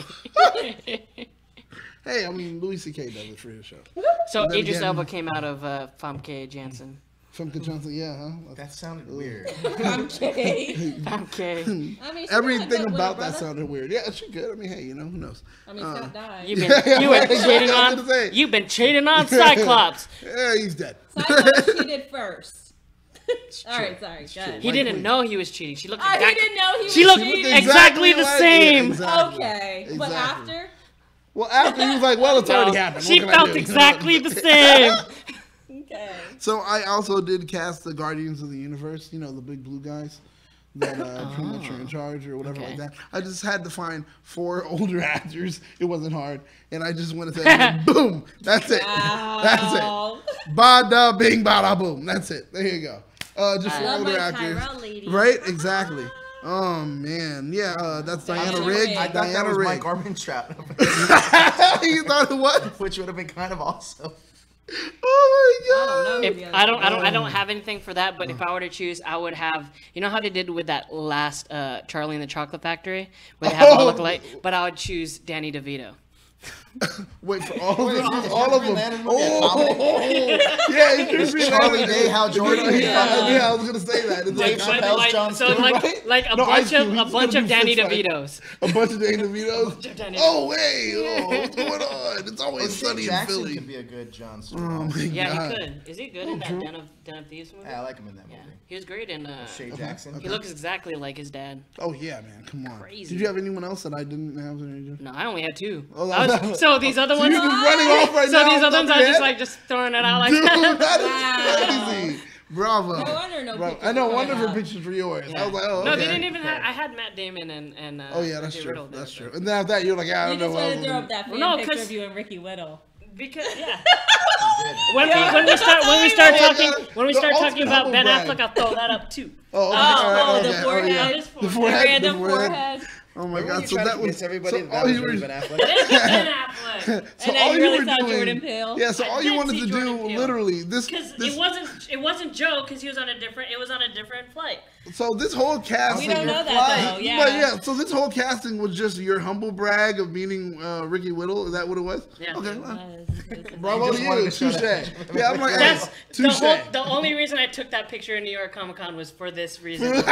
Hey, I mean Louis C.K. does it for his show. So And then Idris again- Elba came out of Famke Janssen. From Johnson, yeah, huh? That sounded weird. I'm kidding. Famke. I mean, she got a Everything good about brother. that sounded weird. Yeah, she could. I mean, hey, you know, who knows? I mean, Scott died. You've been cheating I was gonna say. on. You've been cheating on Cyclops. Yeah, he's dead. Cyclops cheated first. All right, sorry. Go ahead. He didn't know he was cheating. She looked. He didn't know he was She looked cheating. exactly the like same. it. Exactly. Okay, but Exactly. after. Well, after he was like, well, it's already happened. She What can I felt do? exactly the same. Okay. So I also did cast the Guardians of the Universe, you know, the big blue guys that pretty much are in charge or whatever Okay. like that. I just had to find 4 older actors. It wasn't hard. And I just went and said, boom, that's it. That's Wow. it. Bada bing, bada boom. That's it. There you go. Just 4 love older my actors. Tyrell lady. Right? Exactly. Oh, man. Yeah, that's Diana Rigg. I thought that Diana was Rigg. Mike Armentrout, You thought it was? which would have been kind of awesome. Oh, my God. I don't know. If I don't have anything for that, but if I were to choose, I would have. You know how they did with that last Charlie and the Chocolate Factory, where they have all look alike. But I would choose Danny DeVito. Wait, for all of them? Is All of Green them. Lantern movie a comedy? Yeah, it's Green Charlie Lantern. Day, Hal Jordan. Yeah, I was gonna say that. It's Dave like Chappelle's Jon so Stewart. like a No, bunch Ice Cube, of he's a bunch gonna of do Danny fist fight. DeVitos. a bunch of Danny DeVitos. Danny Oh wait, what's going on? It's always Shane sunny in Jackson Philly. could be a good Jon Stewart. Oh my Yeah, God. he could. Is he good in that true. Den of Thieves movie? Yeah, I like him in that Yeah, movie. he was great in. Shane Jackson. He looks exactly like his dad. Oh yeah, man, come on. Crazy. Did you have anyone else that I didn't have? No, I only had 2. Oh, So these other ones. You're just running off right So now. these other ones, I'm just like, like just throwing it out like dude, that. that is crazy. Bravo. No wonder no Bravo. pictures I know were one of her out. pictures for yours. Yeah. I was like, oh, No, okay. they didn't even have. I had Matt Damon and. Oh yeah, that's Jay true. Riddle there, That's but- true. And then after that, you're like, yeah, I You don't know. just what wanted else to to throw do. up that fan No, picture 'cause- of you and Ricky Whittle. Because yeah. He When did. we start The talking ultimate about Ben humble brag. Affleck, I'll throw that up too. Oh, okay. Oh, all right, the okay. forehead. yeah. Just The forehead. Random the forehead. forehead. Oh my Remember God! you So tried that to was convince everybody so that all was you really were- Ben Affleck. Ben Affleck. So And then all you really were saw doing, Jordan Peele. Yeah, so I all you did wanted see to Jordan do, Peele. literally, this, Because this, it wasn't Joe because he was on a different flight. so this whole casting. We don't know that though. Yeah. But yeah, so this whole casting was just your humble brag of meeting Ricky Whittle. Is that what it was? Yeah. Okay. It well, Bravo bravo just to wanted you. to show Touche. that. Yeah, I'm like, hey, That's touche. the only reason I took that picture in New York Comic Con was for this reason.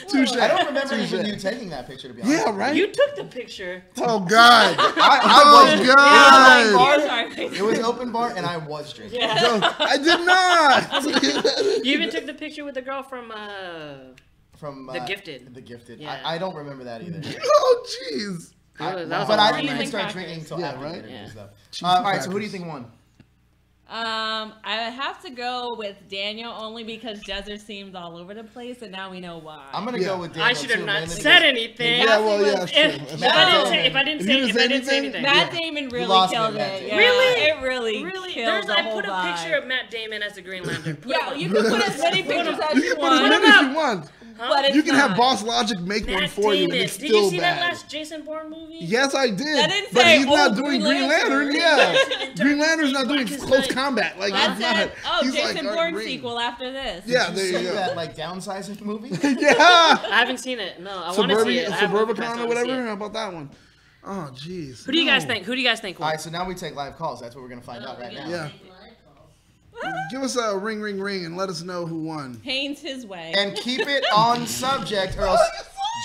Touche. I don't remember Touche. even you taking that picture, to be honest. Yeah, right. You took the picture. Oh God. I was God. bar. Sorry. It was open bar, and I was drinking. Yeah. No, I did not. You even took the picture with the girl from From The Gifted. The Gifted. Yeah. I don't remember that either. Oh jeez. That was But I a didn't even nice start practice. drinking until Yeah, after right? the interviews, Yeah. though. All right, so who do you think won? I have to go with Daniel only because Jezzer seems all over the place, and now we know why. I'm gonna go with Daniel. I should have too, not mainly said because- anything. Yeah, well, yeah, that's true. If That's I true. didn't say anything. Matt Damon really lost killed me, Matt it. Damon. Yeah, Really? It really killed the I whole put a vibe. picture of Matt Damon as the Green Lantern. Put Yeah, him you up. can put as many pictures as You you can put as want, many as you want. but it's You can have not. Boss Logic make one Matt for you, and Damon. it's Did still you see bad. that last Jason Bourne movie? Yes, I did. That didn't But say, he's not oh, doing Green Green Lantern. Lantern. Yeah, Green Lantern's not doing Black is close night. combat. Like That's he's not. it. Oh, He's Jason like, Bourne Green. sequel after this. Yeah, Did there you you see go. that like downsizing movie? Yeah, I haven't seen it. No, I want to see it. I have Suburbicon Overcast, I or wanna see whatever. it. How about that one? Oh, jeez. Who do you guys think? Who do you guys think? All right, so now we take live calls. That's what we're gonna find Oh, out right now. Yeah. Give us a ring, ring, ring, and let us know who won. Haynes his way. And keep it on subject, or else,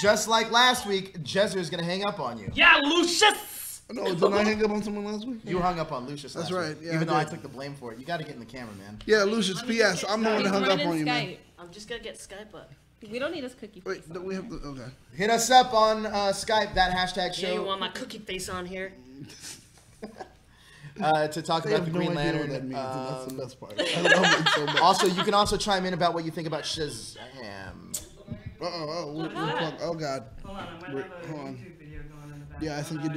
just like last week, Jezzer's gonna hang up on you. Yeah, Lucius. No, didn't I hang up on someone last week? You hung up on Lucius last That's right, week, yeah, even I though I did. took the blame for it. You got to get in the camera, man. Yeah, Lucius. P.S. I'm the one He's that hung up running on you, man. Skype. I'm just gonna get Skype up. We don't need his cookie. Wait, don't we have to? Okay. Hit us up on Skype, that hashtag Yeah, you show, want my cookie face on here? to talk They about have the no Green idea what Lantern. that means, and that's the best part. I love it so much. Also, you can also chime in about what you think about Shazam. Oh God. Hold on, I might Wait, have a hold on. YouTube video going in the background. Yeah, I think you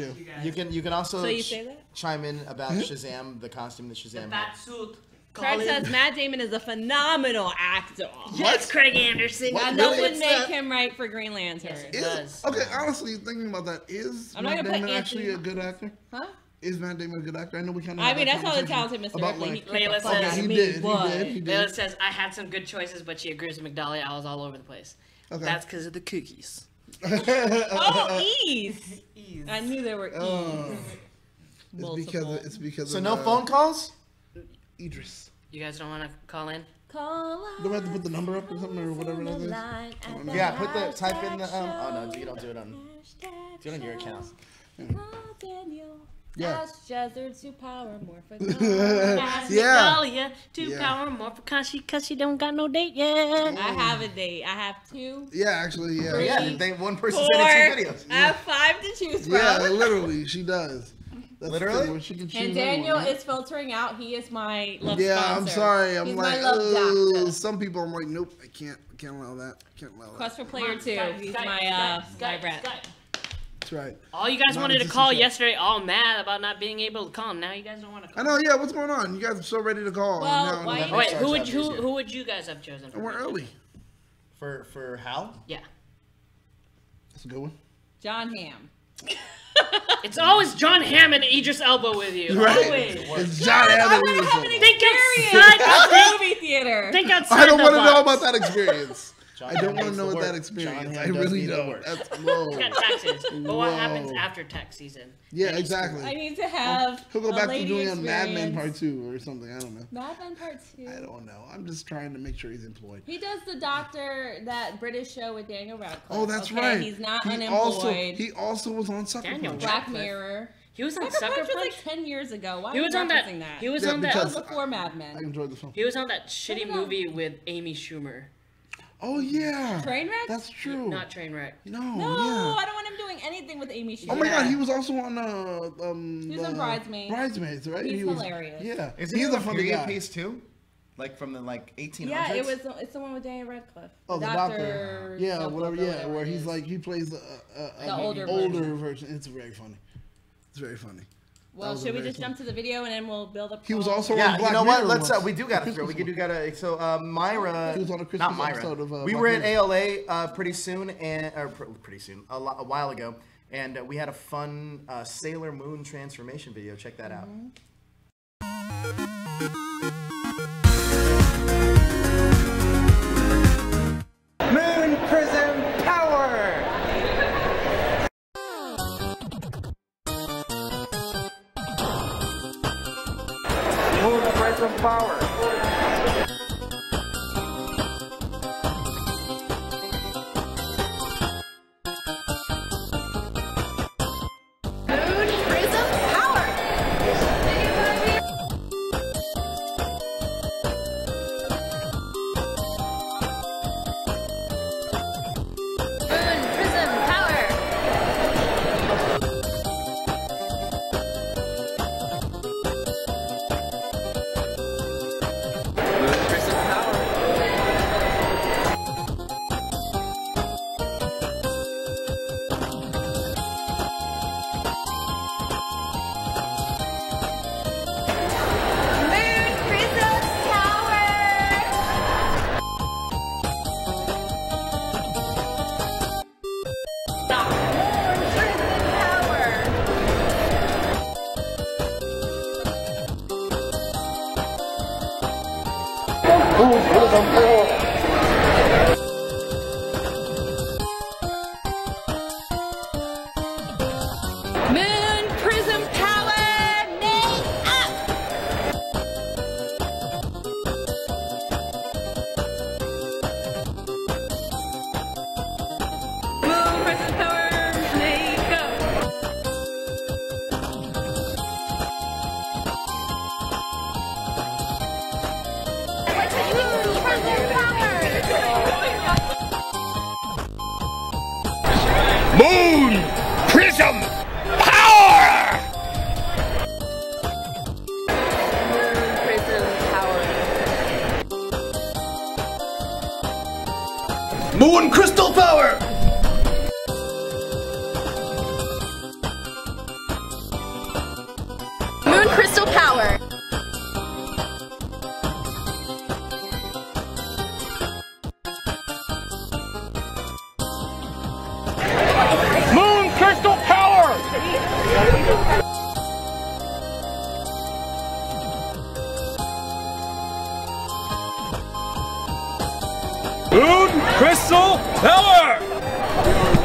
do. You can also So you say that? chime in about Shazam, the costume that Shazam had. suit. Craig says Matt Damon is a phenomenal actor. Yes, Craig Anderson. That Really? doesn't make him right for Green Lantern. Yes, it Is, does. okay, honestly, thinking about that, is I'm not Matt gonna put Damon actually a Anthony- good actor? Huh? Is Matt Damon a good actor? I know we kind of. I mean, that's how the talented Mr. About Ripley. like, Layla Fuck says- out of he me, did, what? he Layla did. says, I had some good choices, but she agrees with McDolly. I was all over the place. Okay. That's because of the cookies. Oh, Ease. I knew there were E's. Oh. Multiple. It's because So of, no phone calls? Idris. You guys don't want to call in? Call Do we have to put the number up or something or whatever that is? Yeah, put the type in the. Oh no, you don't do it on. Do it on your account. Yeah. Ask Jezzer to power more for Ask Yeah. McDolly to Yeah. power more because she don't got no date yet. I have a date. I have two. Yeah, actually, yeah. Three. Yeah, one person Four. sent in 2 videos. I have 5 to choose from. Yeah, literally, she does. That's the Literally? thing, where she can choose And Daniel anyone, right? is filtering out. He is my love Yeah, sponsor. I'm sorry. I'm He's like, my love doctor. some people I'm like, nope, I can't allow that. Can't allow that. Quest for Player 2. He's my rep. That's right. All you guys Not wanted to existent call chat. yesterday, all mad about not being able to call. Now you guys don't want to I call. know, yeah, what's going on? You guys are so ready to call. Well, and now, why- Oh, wait, Starts out easier. who would you guys have chosen? and we're early. For Hal? Yeah. That's a good one. John Hamm. It's always John Hamm and Idris Elba with you. Right. Always. It's John Hammond. Think outside At the movie theater. Think outside I don't the want to know box. about that experience. John I don't Hamm want to does know the what that work. experience. John I Hamm does really need the don't. work. That's whoa. Got taxes. But what happens Whoa. after tax season? Yeah, I exactly. need to have He'll go a back to lady doing a Mad Men experience. Part 2 or something. I don't know. Mad Men Part 2. I don't know. I'm just trying to make sure he's employed. He does the doctor, that British show with Daniel Radcliffe. Oh, that's okay? right. He's not he unemployed. he also was on Sucker Daniel Punch. Black Radcliffe. Mirror. He was on Sucker Sucker Punch was Punch. like 10 years ago. Why He are was you on that. referencing that? He was Yeah, on that. That because- was before Mad I Men. enjoyed the film. He was on that shitty about- movie with Amy Schumer. Oh yeah. Trainwreck? That's true. Not Trainwreck. No. No, Yeah. I don't want him doing anything with Amy Schumer. Oh my Yeah. God, he was also on He was on Bridesmaids. Bridesmaids, right? He's he was, hilarious. Yeah, Is he's he a funny guy. piece too? Like from the 1800s? Yeah, it's the one with Daniel Radcliffe. Oh, the doctor. Yeah, something, whatever. Yeah, where it he's is. like he plays The an older version. It's very funny. It's very funny. Well, was a should we very just jump to the video and then we'll build up? He was calls? also Yeah, on Black you know what? Mirror Let's once. we do gotta The throw. We Christmas do gotta. So Myra, He was on a Christmas not Myra. episode of, we Black were at Mirror. ALA pretty soon, pretty soon, a while ago, and we had a fun Sailor Moon transformation video. Check that out. Moon Prism Power! Moon Prism Power! Moon Prism Power! Moon Prism Power! Prism Power! Moon Crystal Power! Moon Crystal Power. Moon Crystal Power! Moon Crystal Power!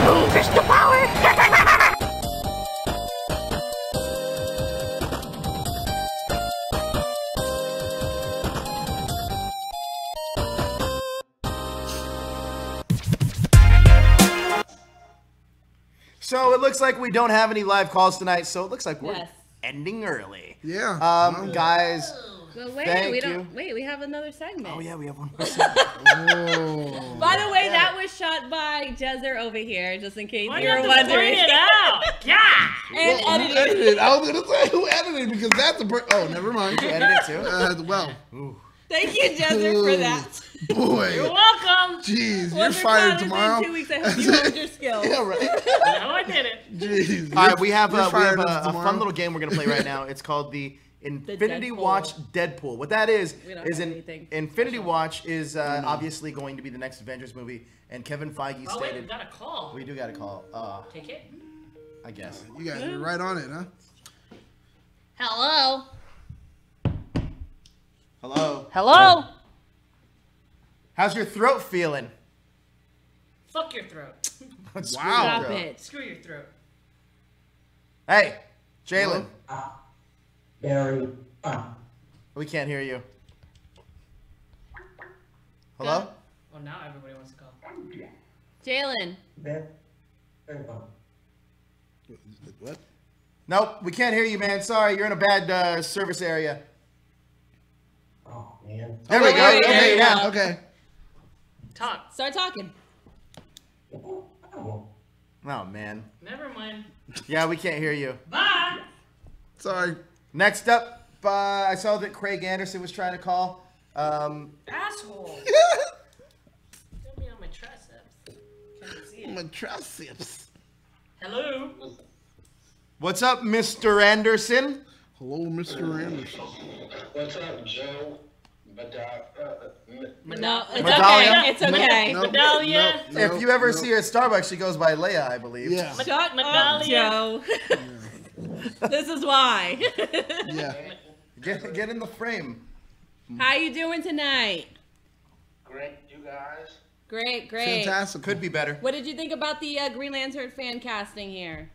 Moon Crystal Power! So it looks like we don't have any live calls tonight, so it looks like we're Yes. ending early. Yeah. Guys, Well, wait, Thank we you. don't. Wait, we have another segment. oh yeah, we have one more. Oh. By the way, that was shot by Jezzer over here, just in case Why you do were you have to wondering. point it out? Yeah. And Who edited. edited? I was gonna say who edited because that's a oh, never mind. You edit it too? Well, Thank you, Jezzer, for that. boy, You're welcome. jeez, you're Once fired class is in tomorrow. 2 weeks. I hope you honed your skills. Yeah, right. No, I didn't. Jeez. All right, we have you're a fired us fun tomorrow. little game we're gonna play right now. It's called the Infinity Deadpool. Watch Deadpool. What that is We don't is have an anything. Infinity Watch is obviously going to be the next Avengers movie, and Kevin Feige Oh, wait, we stated got a call. we do got a call. Take it. I guess. You guys are right on it, huh? Hello. Hello. Hello. How's your throat feeling? Fuck your throat. Wow. Stop Throat. it. Screw your throat. Hey, Jalen. Barry. We can't hear you. Hello? Well, now everybody wants to call. Jalen. What? Nope, we can't hear you, man. Sorry, you're in a bad service area. Oh, man. There we go. there Okay, you now. go. Okay. Talk. Start talking. Oh, man. Never mind. Yeah, we can't hear you. Bye. Sorry. Next up, I saw that Craig Anderson was trying to call. Asshole. Got me on my triceps. Can't see it. My triceps. Hello. What's up, Mr. Anderson? Hello, Mr. Anderson. What's up, Joe? No, it's Medallia? okay. It's okay. Nope, Medallia. nope, If you ever nope. see her at Starbucks, she goes by Leia, I believe. Yeah. Shut up, Medallia. Joe. This is why. Yeah. Get in the frame. How you doing tonight? Great, you guys. Great, great. Fantastic. Could be better. What did you think about the Green Lantern fan casting here?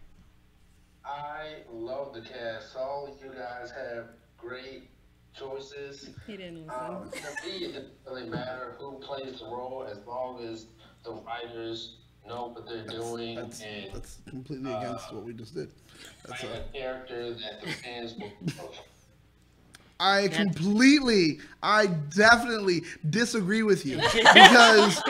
I love the cast. All you guys have great choices. He didn't listen. To me, it doesn't really matter who plays the role as long as the writers know what they're doing and That's completely against what we just did. That's find a character that the fans will love. I definitely disagree with you because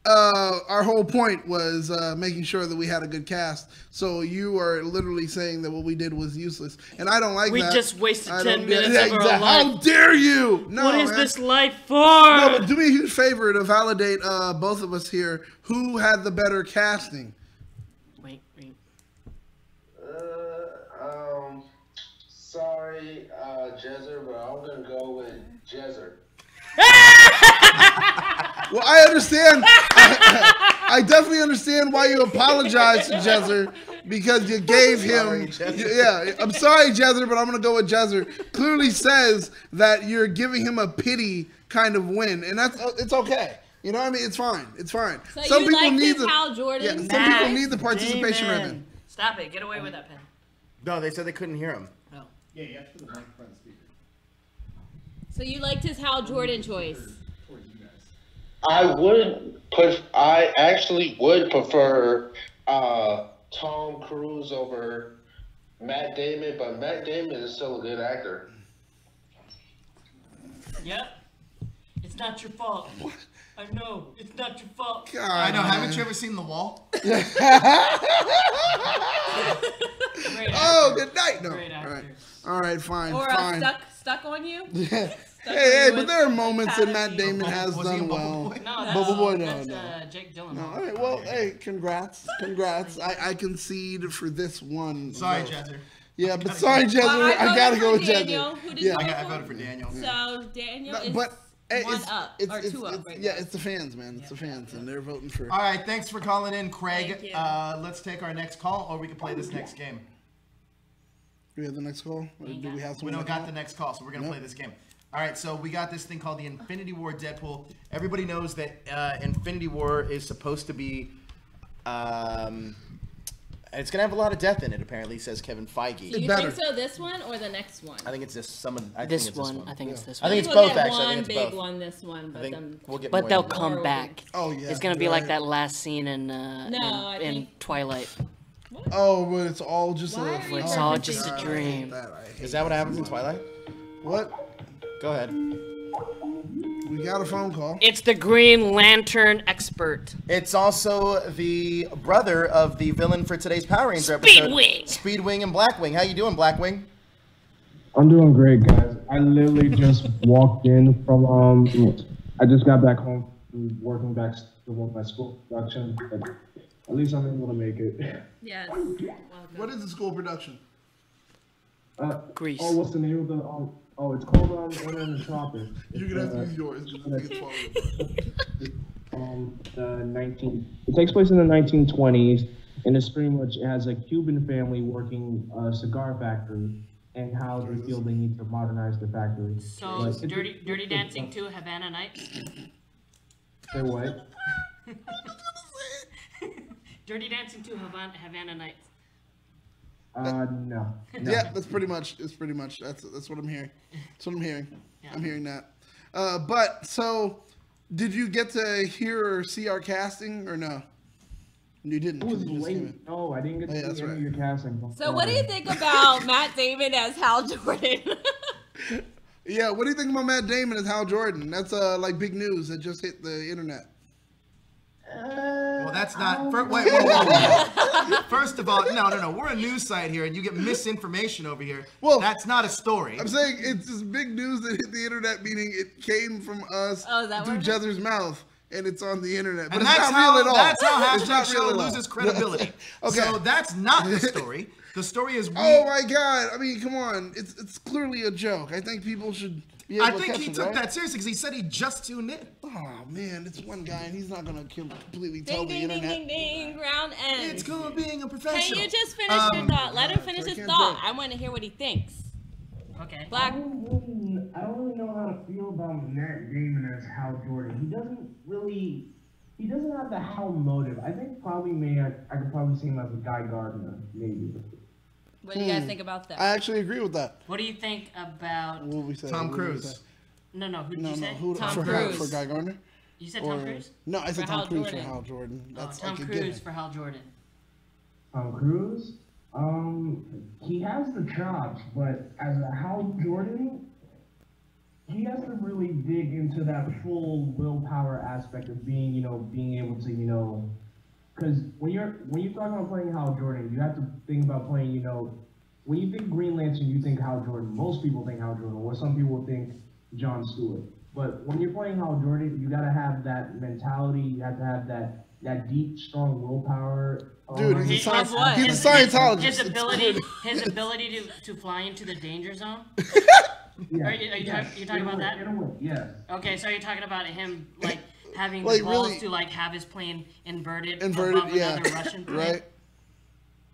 our whole point was making sure that we had a good cast. So you are literally saying that what we did was useless, and I don't like We that. just wasted I 10 don't- minutes yeah, of our exactly. life. How dare you? No, What is man. this life for? No, but do me a huge favor to validate both of us here. Who had the better casting? Wait. Sorry, Jezzer, but I'm gonna go with Jezzer. Well, I understand. I definitely understand why you apologize to Jezzer because you gave him. Sorry, Jezzer. Yeah, I'm sorry, Jezzer, but I'm gonna go with Jezzer. Clearly says that you're giving him a pity kind of win, and it's okay. You know what I mean? It's fine. It's fine. So you liked his Hal Jordan? Yeah, some Max people need the participation Damon. ribbon. Stop it. Get away with that pen. No, they said they couldn't hear him. No. Yeah, you have to put the microphone on speaker So you liked his Hal Jordan choice? towards you guys. I actually would prefer Tom Cruise over Matt Damon, but Matt Damon is still a good actor. Yep. not your fault. What? I know. It's not your fault. God, I know. man. Haven't you ever seen The Wall? Oh, good night. No. Great actor. All right, fine. Or fine. Stuck on You? Hey, but there are moments that Matt Damon has Was he done in Bubble well. Boy? No, Bubble Boy, no, that's no. Jake Gyllenhaal. No, all right, well, hey, congrats. I concede for this one. Sorry, vote. Jezzer. Yeah, but sorry, Jezzer, I gotta go with Daniel. Jezzer. Who did Yeah. you I vote voted for Daniel. So Daniel No, is but hey, one up or two up right now. it's the fans, man. It's the fans, and they're voting for. All right, thanks for calling in, Craig. Thank you. Let's take our next call, or we can play this next game. Do we have the next call? Or do we have We someone? don't got the next call, so we're gonna play this game. All right, so we got this thing called the Infinity War Deadpool. Everybody knows that Infinity War is supposed to be, it's gonna have a lot of death in it. Apparently, says Kevin Feige. Do you think so? This one or the next one? I think it's just someone. I This think it's one, This one. I think it's this I one. think it's we'll both. get Actually, I one think it's big both. one. This one, I but think we'll get But more they'll than come More back. Oh yeah. It's gonna be you're like right. that last scene in I in think- Twilight. Oh, but it's all just Why a. are you It's all just a I hate dream. that. I hate Is that what happens in Twilight? What? Go ahead. We got a phone call. It's the Green Lantern expert. It's also the brother of the villain for today's Power Ranger episode, Speedwing. Speedwing and Blackwing. How you doing, Blackwing? I'm doing great, guys. I literally just walked in from I just got back home from working back with my school production. But at least I'm able to make it. Yes. What is the school production? Grease. Oh, what's the name of the? Oh, it's called Winter in the Tropics. You're gonna have to use yours. Just think it's fun. It takes place in the 1920s, and it's pretty much it has a Cuban family working a cigar factory, and how they feel they need to modernize the factory. So But Dirty Dancing 2, Havana Nights. Say what? Dirty Dancing 2, Havana Nights. No. Yeah, that's pretty much. It's pretty much. That's what I'm hearing. That's what I'm hearing. Yeah. I'm hearing that. But so, did you get to hear or see our casting or no? You didn't. It was 'cause you just came in. late. No, I didn't get to Yeah, see that's any right. of your casting. So what do you think about Matt Damon as Hal Jordan? Yeah, what do you think about Matt Damon as Hal Jordan? That's like big news that just hit the internet. Well, that's not. Wait. First of all, no. We're a news site here, and you get misinformation over here. Well, that's not a story. I'm saying it's this big news that hit the internet, meaning it came from us Oh, is that through what it is? Jezer's mouth, and it's on the internet. But And it's that's not real at all. That's how It's not hashtag real show at all. loses credibility. Okay. So that's not the story. The story is we. Oh my God! I mean, come on. It's clearly a joke. I think people should be able I to think catch he it, took right? that seriously because he said he just tuned in. Oh man, it's one guy, and he's not gonna completely tell Ding, the ding, ding, internet. ding, ding. Round end. It's called being a professional. Can you just finish your thought? Let him finish his can't thought. do it. I want to hear what he thinks. Okay. Black. I don't really know how to feel about Matt Damon as Hal Jordan. He doesn't have the Hal motive. I think probably I could probably see him as a Guy Gardner, maybe. What do you guys think about that? I actually agree with that. What do you think about What would we say? Tom What would we Cruise. say? No, who did No, you say? who Tom for Cruise. For Guy Gardner? You said Tom Cruise? No, I said For Tom Hal Cruise Jordan. for Hal Jordan. That's Tom like a Cruise given. for Hal Jordan. Tom Cruise? He has the chops, but as a Hal Jordan, he has to really dig into that full willpower aspect of being able to, because when you talk about playing Hal Jordan, you have to think about playing, when you think Green Lantern, you think Hal Jordan. Most people think Hal Jordan, or some people think John Stewart. But when you're playing Hal Jordan, you gotta have that mentality. You have to have that deep, strong willpower. Dude, he's a, His science, what? he's a Scientologist. His It's ability, good. his ability to fly into the danger zone. Yeah. Are you talking about that? In a way, yes. Okay, so you're talking about him like having Like, the balls really- to like have his plane inverted Inverted, above yeah. another Russian plane. Right?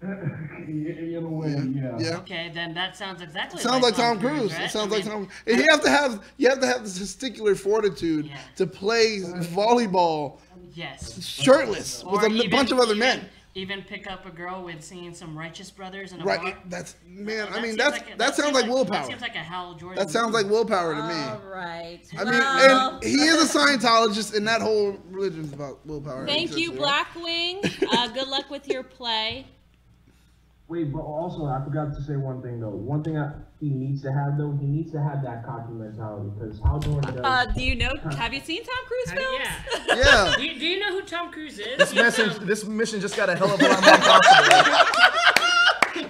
In a way, yeah. Yeah. Okay, then that sounds exactly. It sounds like Tom Cruise. right? It sounds I like mean, Tom. And you have to have the testicular fortitude Yeah. to play volleyball Yes. shirtless with Or a even- bunch of other men. Even pick up a girl with singing some Righteous Brothers in a Right? bar. That's man. I That mean, seems that sounds like willpower. That seems like a Hal Jordan. That sounds like willpower to me. All right. I mean, Well, and he is a Scientologist, and that whole religion's about willpower. thank you, essentially, right? Blackwing. Good luck with your play. Wait, but also I forgot to say one thing though. One thing he needs to have though, he needs to have that cocky mentality because Hal Jordan does. Do you know? Have you seen Tom Cruise films? Yeah. Yeah. Do you know who Tom Cruise is? This mission just got a hell of a lot more possible.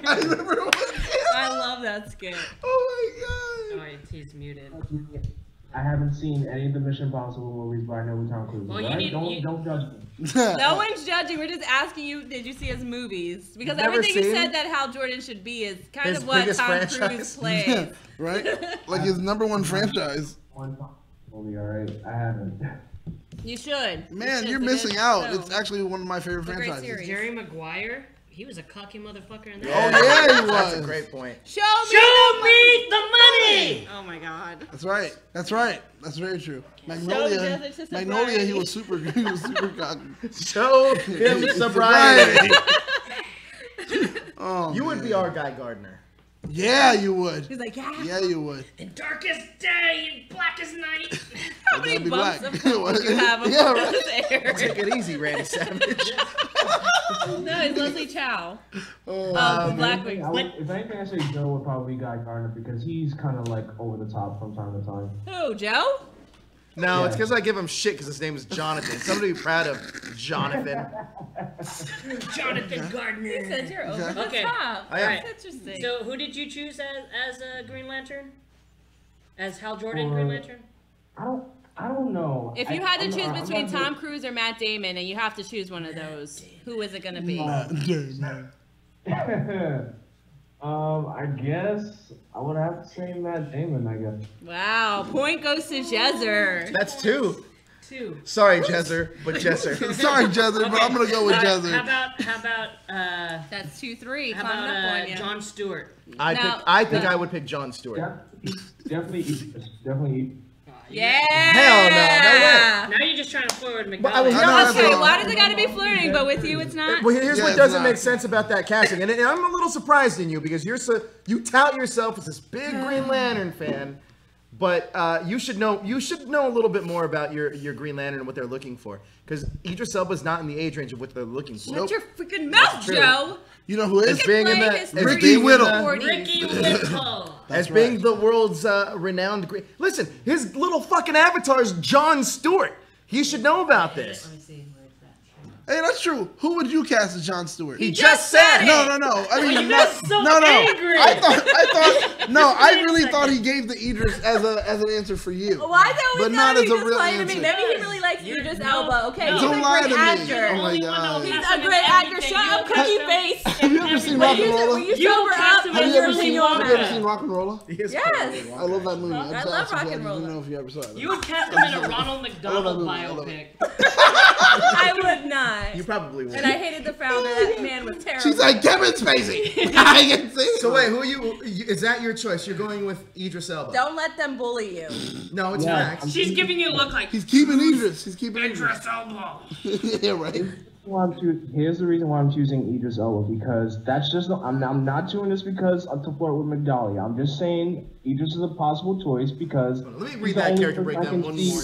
I remember. I love that skit. Oh my god. Oh, he's muted. I haven't seen any of the Mission Impossible movies, but I know who Tom Cruise is. Well, Right? Don't judge me. No one's judging. We're just asking you, did you see his movies? Because Never everything you seen said that Hal Jordan should be is kind his of what biggest Tom franchise. Cruise plays. Right? Like his #1 franchise. One movie, alright? I haven't. You should. Man, You you're should. missing It's a out. good It's film. actually one of my favorite It's a great franchises. series. Jerry Maguire. He was a cocky motherfucker in that. Oh yeah, he was. That's a great point. Show me the money. Oh my God. That's right. That's right. That's very true. Show Magnolia. Deserts to Magnolia. He Sobriety. was super. He was super cocky. Show him sobriety. Oh, You would man. be our Guy Gardner. Yeah, you would. He's like, yeah. Yeah, you would. In darkest day and blackest night. How many That'd be bumps black. of coke do you have on Yeah, right. this air? Take it easy, Randy Savage. No, it's Leslie Chow. Oh, Black If Wings. anything, I say Joe would probably be Guy Gardner because he's kind of like over the top from time to time. Who, Joe? No, Yeah. it's because I give him shit because his name is Jonathan. Somebody be proud of Jonathan. Jonathan Gardner. He said you're over the Okay. top. I am. That's interesting. So who did you choose as Green Lantern? As Hal Jordan, Green Lantern? I don't know. If you had to I'm choose not- between I'm not Tom Cruise or Matt Damon, and you have to choose one of those, who is it going to be? I guess I would have to say Matt Damon. I guess. Wow, point goes to Jezer. That's two. 2. Sorry, Jezer, but Jesser. Sorry, Jezzer, but I'm gonna go with Jezzer. How about That's 2-3. how Climbing up on about you. John Stewart? I think I would pick John Stewart. Definitely. Yeah. Hell no, Now you're just trying to flirt with But I was McDonald's. I know, Okay, that's why does it got to be flirting, but with you it's not? Well, here's Yeah, what it's doesn't not. make sense about that casting, and I'm a little surprised in you because you tout yourself as this big Green Lantern fan, but you should know a little bit more about your Green Lantern and what they're looking for, because Idris Elba's not in the age range of what they're looking for. Shut your freaking mouth, true. Joe. You know who is? As being in Play the his as Ricky being in Whittle. the- Ricky Whittle. as being the world's renowned Green. Listen, his little fucking avatar is John Stewart. He should know about this. Let me see. Where's that? Hey, that's true. Who would you cast as John Stewart? He just said it. No. I mean, you not, guys so no. angry. I thought. No, I Wait a really second. thought he gave the Idris as an answer for you. Why don't we But not as a just real play to answer. me? Maybe he really likes Idris Elba. Okay, he's Don't a lie great to me. actor. Oh my Only one god. that He's Cast a him in great actor. everything. Shut up, You cookie cast face. Have you ever seen Rock and Will Roller? you You sober cast up him Have and you ever you're seen in Have you ever your seen Rock and Roller? He is Yes. probably I love that movie. I just love asked you Rock guys. and I Roller. didn't know if you ever saw it. You would cast him in a Ronald McDonald movie. I love biopic. I would not. You probably would. And I hated the founder. That man was terrible. She's like Kevin Spacey. I can see. So wait, who are you? Is that your choice? You're going with Idris Elba. Don't let them bully you. No, it's Yeah, facts. She's giving you a look like He's keeping Idris. He's keeping Idris. Idris Elba. Yeah, right. Here's the reason why I'm choosing Idris Elba because that's just I'm not doing this because to flirt with McDolly. I'm just saying Idris is a possible choice because Let me he's read the that only character person I breakdown can one see more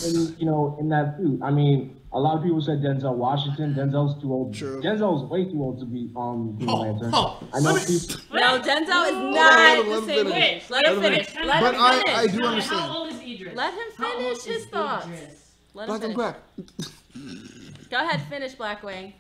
time. in that suit. I mean, a lot of people said Denzel Washington. Denzel's too old. True. Denzel's way too old to be Green Lantern. I know he's. No, Denzel is on, not let the him same finish. age. Let him finish. Let But him I finish. do How understand. old is Idris? Let him How old finish his is thoughts. Idris? Let him Black and finish. crack. Go ahead, finish Blackwing.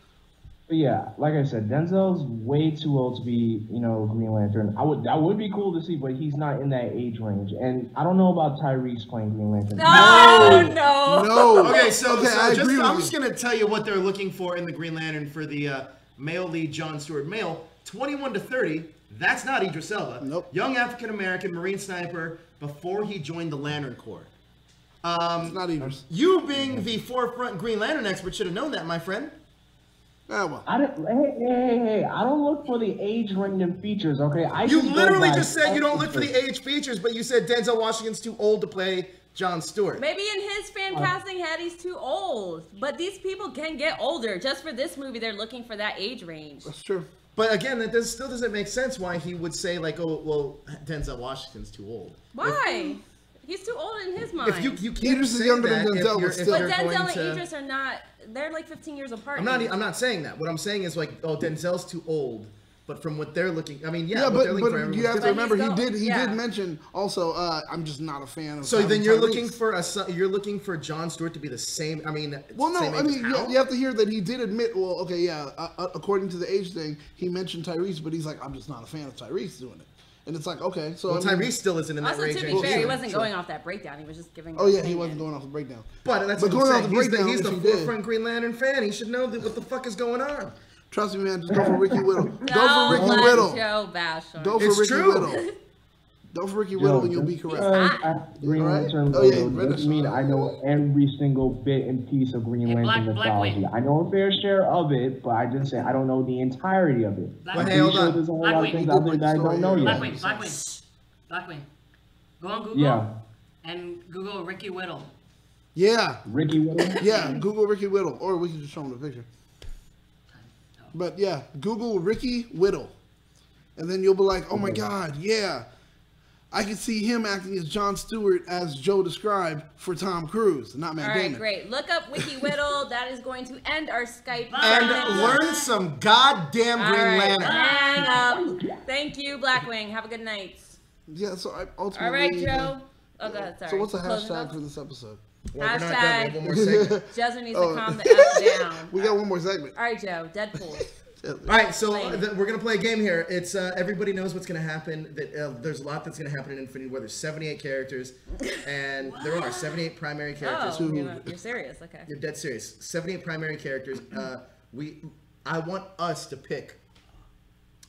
But yeah, like I said, Denzel's way too old to be, Green Lantern. That would be cool to see, but he's not in that age range. And I don't know about Tyrese playing Green Lantern. No. No. Okay, so I just, agree with I'm you. just gonna tell you what they're looking for in the Green Lantern for the male lead, John Stewart. Male, 21 to 30. That's not Idris Elba. Nope. Young African American Marine sniper before he joined the Lantern Corps. It's not Idris. You being the forefront Green Lantern expert should have known that, my friend. Ah, well. Hey! I don't look for the age range and features. Okay, You literally just said you don't look for the age features, but you said Denzel Washington's too old to play John Stewart. Maybe in his fan casting head, he's too old. But these people can get older. Just for this movie, they're looking for that age range. That's true. But again, still doesn't make sense why he would say like, oh, well, Denzel Washington's too old. Why? He's too old in his mind. If you can't Idris is say younger that than if Denzel, you're- but if still. but you're Denzel going and to- Idris are not. They're like 15 years apart. I'm not saying that. What I'm saying is like, oh, Denzel's too old But from what they're looking, I mean, Yeah, what but they're looking for, everyone's you have to different. remember he Yeah. did mention also. I'm just not a fan of. So Tommy then you're Tyrese. looking for Jon Stewart to be the same. I mean, Well, no, same I age mean, as Hal? you have to hear that he did admit. Well, okay, yeah. According to the age thing, he mentioned Tyrese, but he's like, I'm just not a fan of Tyrese doing it. And it's like, okay, so Well, I mean, Tyrese still isn't in that Also, range. to be anyway. fair, he sure, wasn't sure. going off that breakdown. He was just giving. Oh his yeah, he opinion. wasn't going off the breakdown. But that's But what going I'm off saying. the He's the, breakdown, he's the if he did. forefront Green Lantern fan. He should know what the fuck is going on. Trust me, man. Just go for Ricky Whittle. Go Don't for Ricky let Whittle. Joe bash on Go it. for It's Ricky true. Whittle. Go for Ricky Whittle, and you'll be correct. Green Alright. Lantern Oh, yeah, logo British. doesn't mean I know every single bit and piece of Green Hey, Lantern mythology. Blackwing. I know a fair share of it, but I just say I don't know the entirety of it. Black But I'm hey, pretty hold sure on. there's a whole lot of Blackwing. things out there that I don't know yet. Blackwing. Go on Google Yeah, and Google Ricky Whittle. Yeah, Ricky Whittle. yeah. Google Ricky Whittle, or we can just show him the picture. But yeah, Google Ricky Whittle, and then you'll be like, oh my god, yeah. I can see him acting as Jon Stewart, as Joe described, for Tom Cruise, not Matt All right, Damon. great. Look up Wiki Whittle. That is going to end our Skype. And segment. learn some goddamn All Green right, Lantern. hang up. Thank you, Blackwing. Have a good night. Yeah, so I ultimately. All right, Joe. Oh, God, sorry. So what's the Closing hashtag thoughts? for this episode? Well, we're not done. We Hashtag- have one more segment. Jezzer needs Oh. to calm the F down. We got one more segment. All right, Joe. Deadpool. All right, so Play it. we're gonna play a game here. It's everybody knows what's gonna happen. That there's a lot that's gonna happen in Infinity War. There's 78 characters, and there are 78 primary characters. Oh, you're serious. Okay. You're dead serious. 78 primary characters. I want us to pick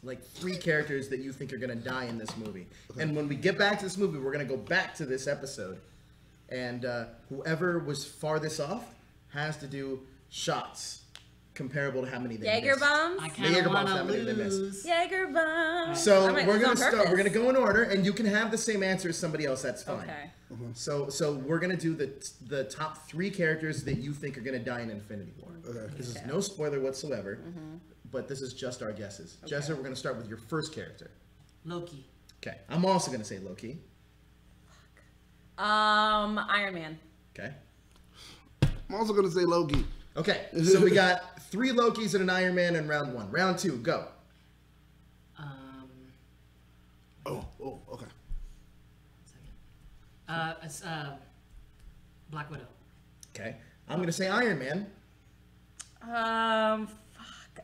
like 3 characters that you think are gonna die in this movie. And when we get back to this movie, we're gonna go back to this episode, and whoever was farthest off has to do shots comparable to how many they Jaeger missed. bombs. I The kind Jaeger of bombs, want how to many they missed. lose. Jaeger bombs. So I might we're lose gonna on start. We're purpose. gonna go in order, and you can have the same answer as somebody else. That's fine. Okay. So we're gonna do the top 3 characters that you think are gonna die in Infinity War. Okay. This is no spoiler whatsoever, but this is just our guesses. Jezzer, we're gonna start with your first character. Loki. Okay. I'm also gonna say Loki. Iron Man. Okay. I'm also gonna say Loki. Okay. So we got 3 Lokis and an Iron Man in round 1. Round 2, go. Oh, okay. It's Black Widow. Okay. I'm gonna say Iron Man.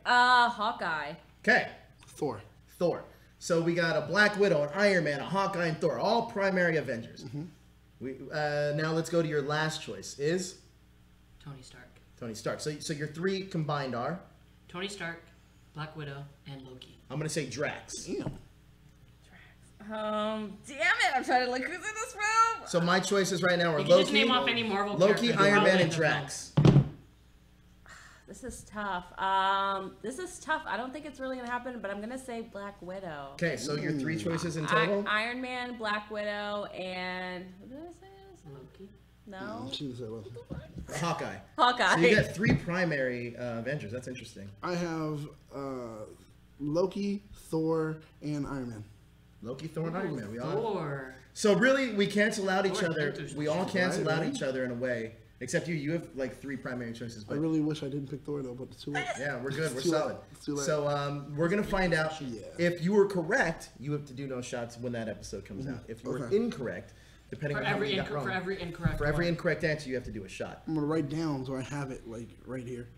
Hawkeye. Okay. Thor. Thor. So we got a Black Widow, an Iron Man, a Hawkeye, and Thor, all primary Avengers. We now let's go to your last choice. Is Tony Stark. Tony Stark. So your 3 combined are. Tony Stark, Black Widow, and Loki. I'm gonna say Drax. Damn. Damn it! I'm trying to look who's in this room. So my choices right now are You can Loki, just name off any Marvel Loki, character Iron who Man, outlined and the Drax. This is tough. This is tough. I don't think it's really gonna happen, but I'm gonna say Black Widow. Okay, so your 3 choices in total. Iron Man, Black Widow, and who did I say? Loki. No. She didn't say Loki. Hawkeye. Hawkeye. So you got 3 primary Avengers. That's interesting. I have Loki, Thor, and Iron Man. Loki, Thor, and Iron Man. We all. Thor. So really, we cancel out each Thor other. Avengers. We all cancel Right, out right. each other in a way. Except you. You have like 3 primary choices. I But really wish I didn't pick Thor though, but it's too late. yeah, we're good. We're It's too late. solid. It's too late. So we're gonna find out Yeah. if you were correct. You have to do no shots when that episode comes out. If you were Okay. incorrect, depending For on how every, many you got wrong, for every incorrect for every one. incorrect answer, you have to do a shot. I'm gonna write down so I have it like right here.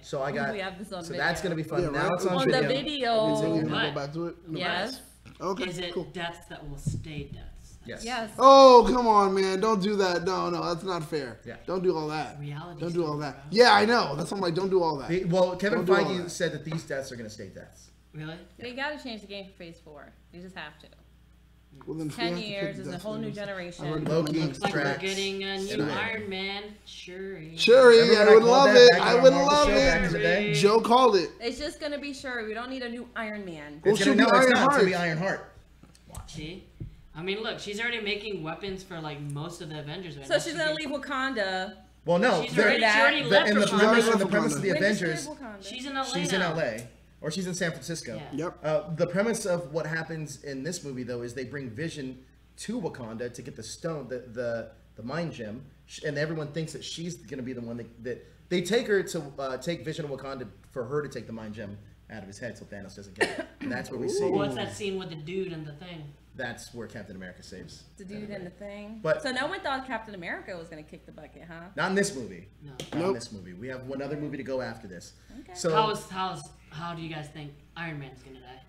So I got. We have this on so video. that's gonna be fun. Yeah, now right. it's on, On video. the So video. we're gonna What? go back to it. Yes. Okay. Is it Cool. deaths that will stay deaths? Yes. Yes. Oh, come on, man. Don't do that. No, that's not fair. Yeah. Don't do all that. Reality Don't do all stuff, that. bro. Yeah, I know. That's why I'm like, don't do all that. Well, Kevin Don't do all Feige that. said that these deaths are gonna stay deaths. Really? We gotta change the game for Phase 4. We just have to. Well, then if we 10 have to pick years is a death whole new sentence, generation. I've already Loki, picked Looks like Drax, we're getting a new and Iron Man. Iron Man. Shuri. Shuri, Remember I when would called love that it. back I on our would Marvel love show back in it. the day? Joe called it. It's just gonna be Shuri. We don't need a new Iron Man. Well, It's she'll gonna, be no, it's Iron not. It's gonna be Heart. Iron Heart. See? I mean, look, she's already making weapons for like most of the Avengers right So now. she's gonna leave Wakanda. Well, no. She's the- already, she already that- left in the Wakanda. premise, already in the left premise of the Wakanda. When does she Avengers, leave Wakanda? She's in LA she's in now. LA, or she's in San Francisco. Yeah. Yep. The premise of what happens in this movie, though, is they bring Vision to Wakanda to get the stone, the mind gem, and everyone thinks that she's going to be the one that they take her to take Vision to Wakanda for her to take the mind gem out of his head so Thanos doesn't get it. And that's where we see. What's that scene with the dude and the thing? That's where Captain America saves. The dude and the thing. But so no one thought Captain America was gonna kick the bucket, huh? not in this movie. No. Not in this movie. We have one other movie to go after this. Okay. So How do you guys think Iron Man's gonna die?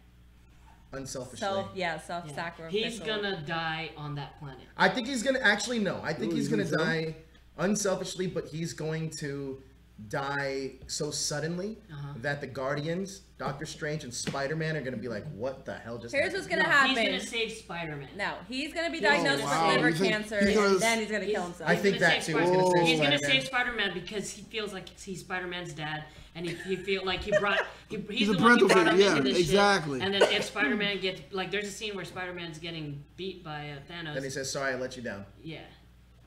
unselfishly. Self-sacrificial. He's gonna die on that planet. I think he's gonna I think he's gonna die unselfishly, but he's going to die so suddenly that the Guardians, Doctor Strange, and Spider-Man are gonna be like, "What the hell just?" Here's happened? what's gonna happen. He's gonna save Spider-Man. No, he's gonna be diagnosed with liver cancer, and then he's gonna kill himself. I think that too. He's gonna save Spider-Man because he feels like he's Spider-Man's dad, and he feel like he's the one who brought him into this exactly. shit. And then if Spider-Man gets there's a scene where Spider-Man's getting beat by Thanos. Then he says, "Sorry, I let you down." Yeah,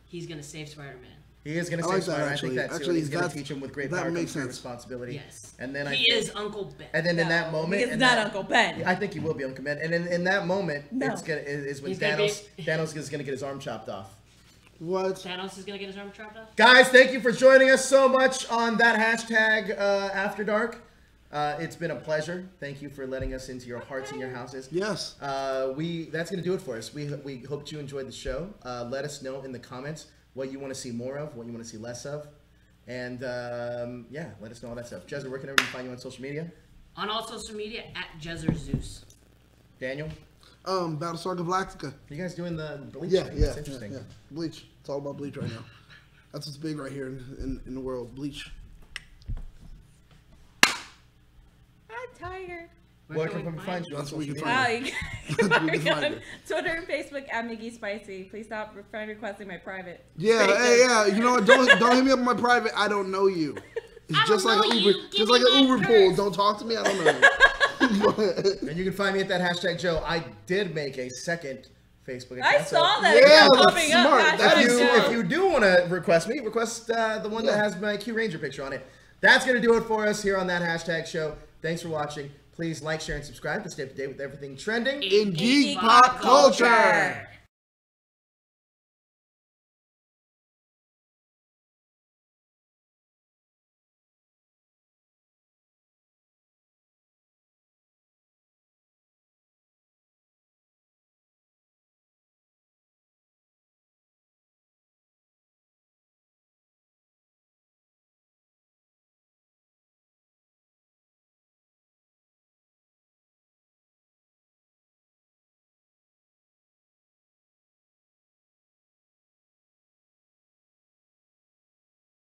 he's gonna save Spider-Man. He is going to save Spider-Man. I think that too. Actually, he's going to teach him with great power comes great responsibility. Yes. And then he is Uncle Ben. And then in that moment, he's not Uncle Ben. I think he will be Uncle Ben. And in that moment, is when Thanos is going to get his arm chopped off. What? Thanos is going to get his arm chopped off? Guys, thank you for joining us so much on that hashtag After Dark. It's been a pleasure. Thank you for letting us into your hearts and your houses. Yes. That's going to do it for us. We hope you enjoyed the show. Let us know in the comments what you want to see more of, what you want to see less of. And, yeah, let us know all that stuff. Jezza, where can everyone find you on social media? On all social media, @JezzerZeus. Daniel? Battlestar Galactica. You guys doing the Bleach Yeah, thing? yeah. That's interesting. Yeah. Bleach. It's all about Bleach right now. That's what's big right here in the world. Bleach. I'm tired. Where can we find you on That's where social you media? can find me. On Twitter and Facebook @MiggySpicy. Please stop friend requesting my private. Yeah, yeah. You know what? Don't hit me up on my private. I don't know you. It's just like an Uber. Just like an Uber pool. Don't talk to me. I don't know you. And you can find me at that hashtag Joe. I did make a second Facebook account. I saw that. Yeah, It's that's popping up. smart. That is If you do want to request me, request the one that has my Q Ranger picture on it. That's going to do it for us here on that hashtag show. Thanks for watching. Please like, share, and subscribe to stay up to date with everything trending in geek pop culture.